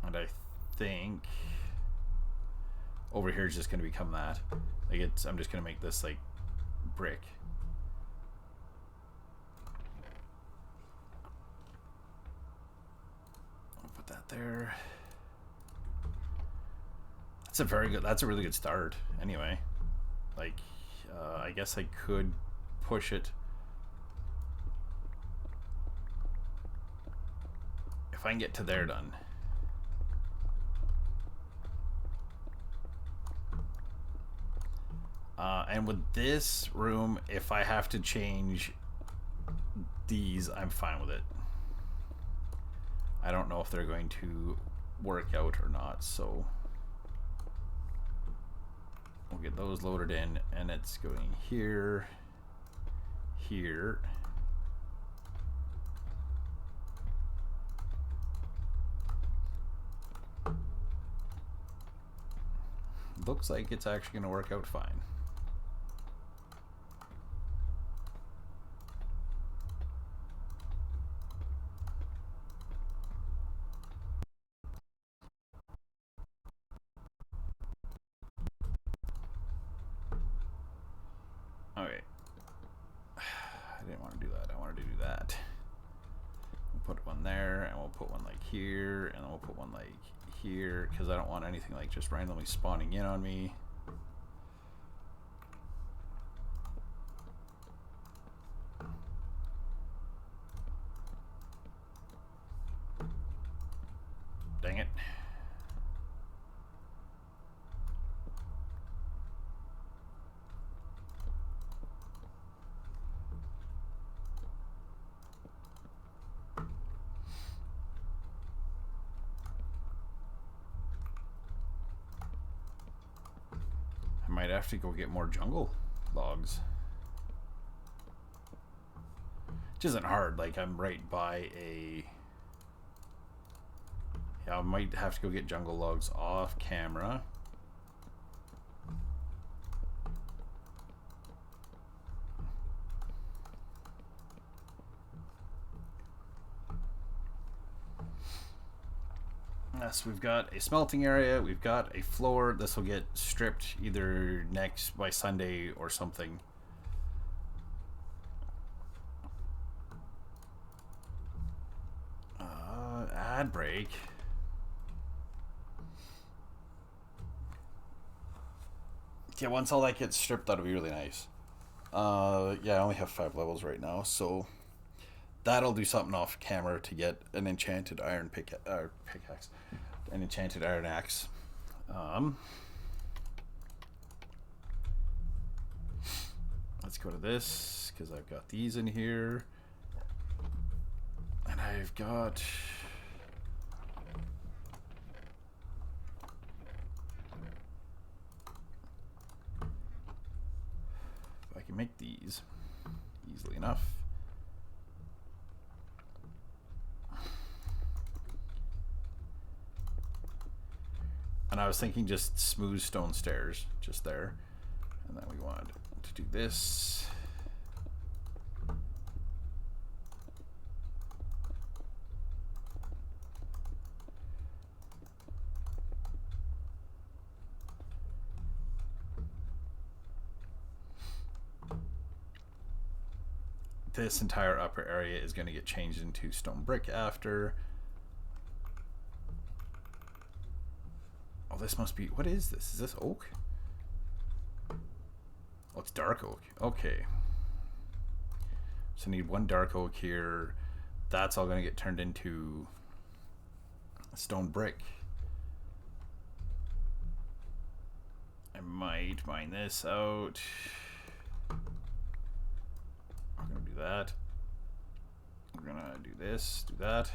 And I think over here is just going to become that. Like I'm just going to make this like brick. I'll put that there. That's a really good start anyway. Like I guess I could push it if I can get to there done. And with this room, if I have to change these, I'm fine with it. I don't know if they're going to work out or not, so we'll get those loaded in, and it's going here, here, looks like it's actually going to work out fine. Okay. I didn't want to do that. I wanted to do that. We'll put one there, and we'll put one like here, and then we'll put one like here, because I don't want anything like just randomly spawning in on me. Dang it. I might have to go get more jungle logs. Which isn't hard, like I'm right by a... Yeah, I might have to go get jungle logs off camera. Yes, we've got a smelting area, we've got a floor. This will get stripped either by Sunday or something. Ad break. Yeah, once all that gets stripped, that'll be really nice. Yeah, I only have 5 levels right now, so that'll do something off camera to get an enchanted iron pickaxe, an enchanted iron axe. Let's go to this because I've got these in here, and I've got. I can make these easily enough. And I was thinking just smooth stone stairs just there. And then we wanted to do this. This entire upper area is going to get changed into stone brick after. Oh, this must be, what is this? Is this oak? Oh, it's dark oak. Okay. So I need 1 dark oak here. That's all going to get turned into stone brick. I might mine this out. I'm going to do that. do this, do that.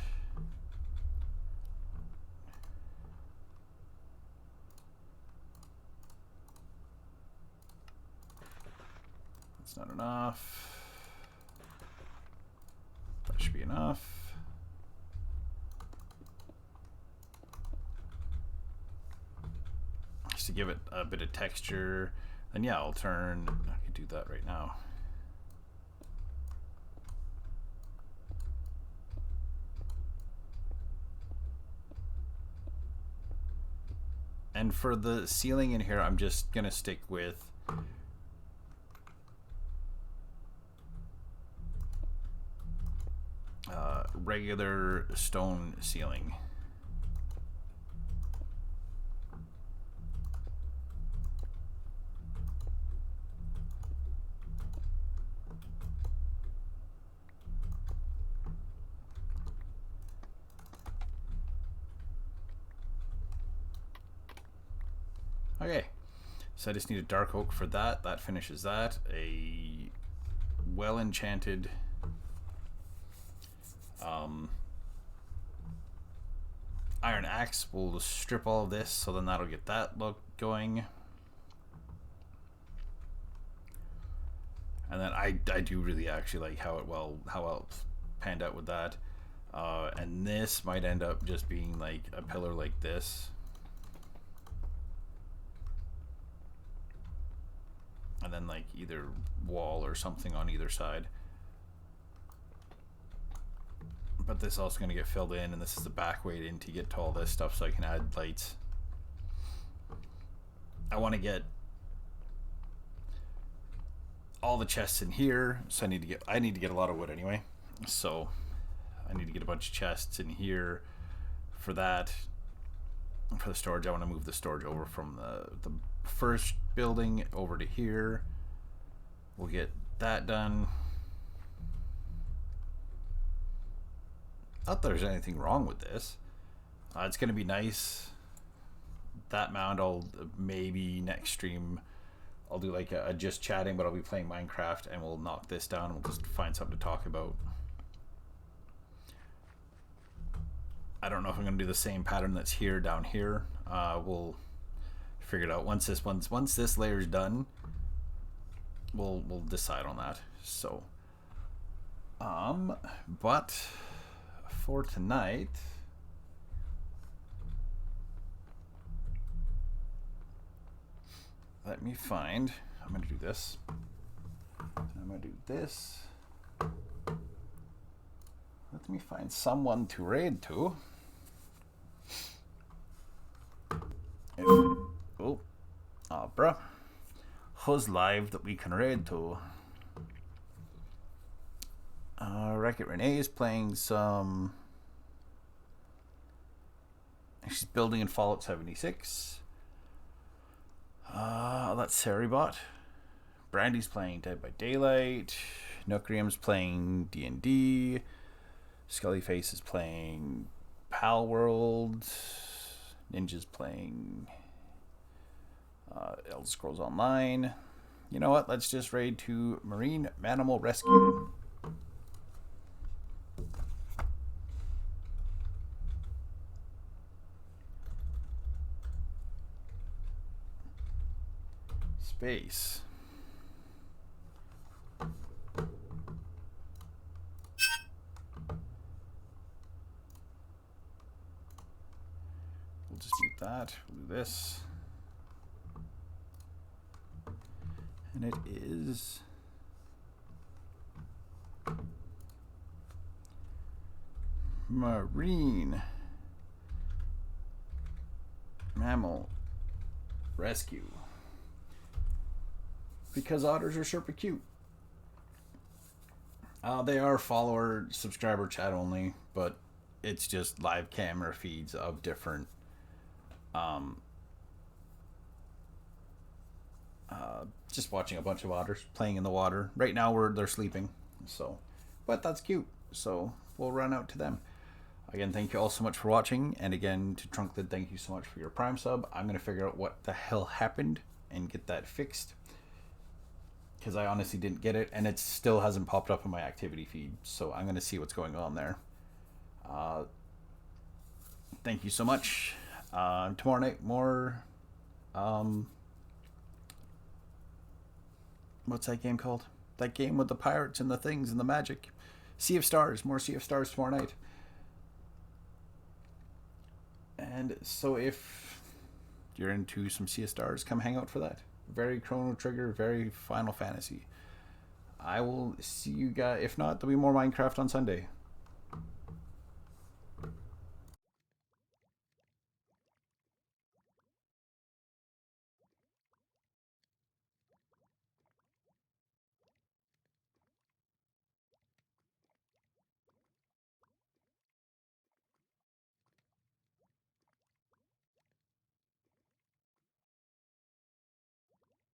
That's not enough. That should be enough. Just to give it a bit of texture. And yeah, I'll turn, I could do that right now. And for the ceiling in here, I'm just gonna stick with regular stone ceiling. Okay, so I just need a dark oak for that. That finishes that. A well enchanted iron axe will strip all of this, so then that'll get that look going. And then I do really actually like how it panned out with that. And this might end up just being like a pillar like this. And then like either wall or something on either side. But this is also going to get filled in, and this is the back way in to get to all this stuff so I can add lights. I want to get all the chests in here, so I need to get a lot of wood anyway. So I need to get a bunch of chests in here for that. For the storage, I want to move the storage over from the first building over to here. We'll get that done. Not that there's anything wrong with this. It's going to be nice. That mound, I'll maybe next stream I'll do like a just chatting, but I'll be playing Minecraft and we'll knock this down. We'll just find something to talk about. I don't know if I'm going to do the same pattern that's here down here. We'll figure it out once this layer's done. We'll decide on that. So, but for tonight, let me find. I'm going to do this. I'm going to do this. Let me find someone to raid to. Oh, bruh. Who's live that we can raid to? Wreck-It Renee is playing some. She's building in Fallout 76. That's Saribot. Brandy's playing Dead by Daylight. Nookrium's playing D&D. Scullyface is playing Pal World. Ninja's playing Elder Scrolls Online. You know what? Let's just raid to Marine Manimal Rescue. Space. We'll just mute that. We'll do this. And it is Marine Mammal Rescue. Because otters are super cute. They are follower, subscriber, chat only, but it's just live camera feeds of different just watching a bunch of otters playing in the water. Right now they're sleeping, so, but that's cute, so we'll run out to them. Again, thank you all so much for watching, and again to Trunklid, thank you so much for your Prime sub. I'm going to figure out what the hell happened and get that fixed. because I honestly didn't get it, and it still hasn't popped up in my activity feed. So I'm gonna see what's going on there. Uh, Thank you so much. Tomorrow night, more. Um, what's that game called? That game with the pirates and the things and the magic. Sea of Stars. More Sea of Stars tomorrow night. And so if you're into some Sea of Stars, come hang out for that. Very Chrono Trigger, very Final Fantasy. I will see you guys. If not, there'll be more Minecraft on Sunday.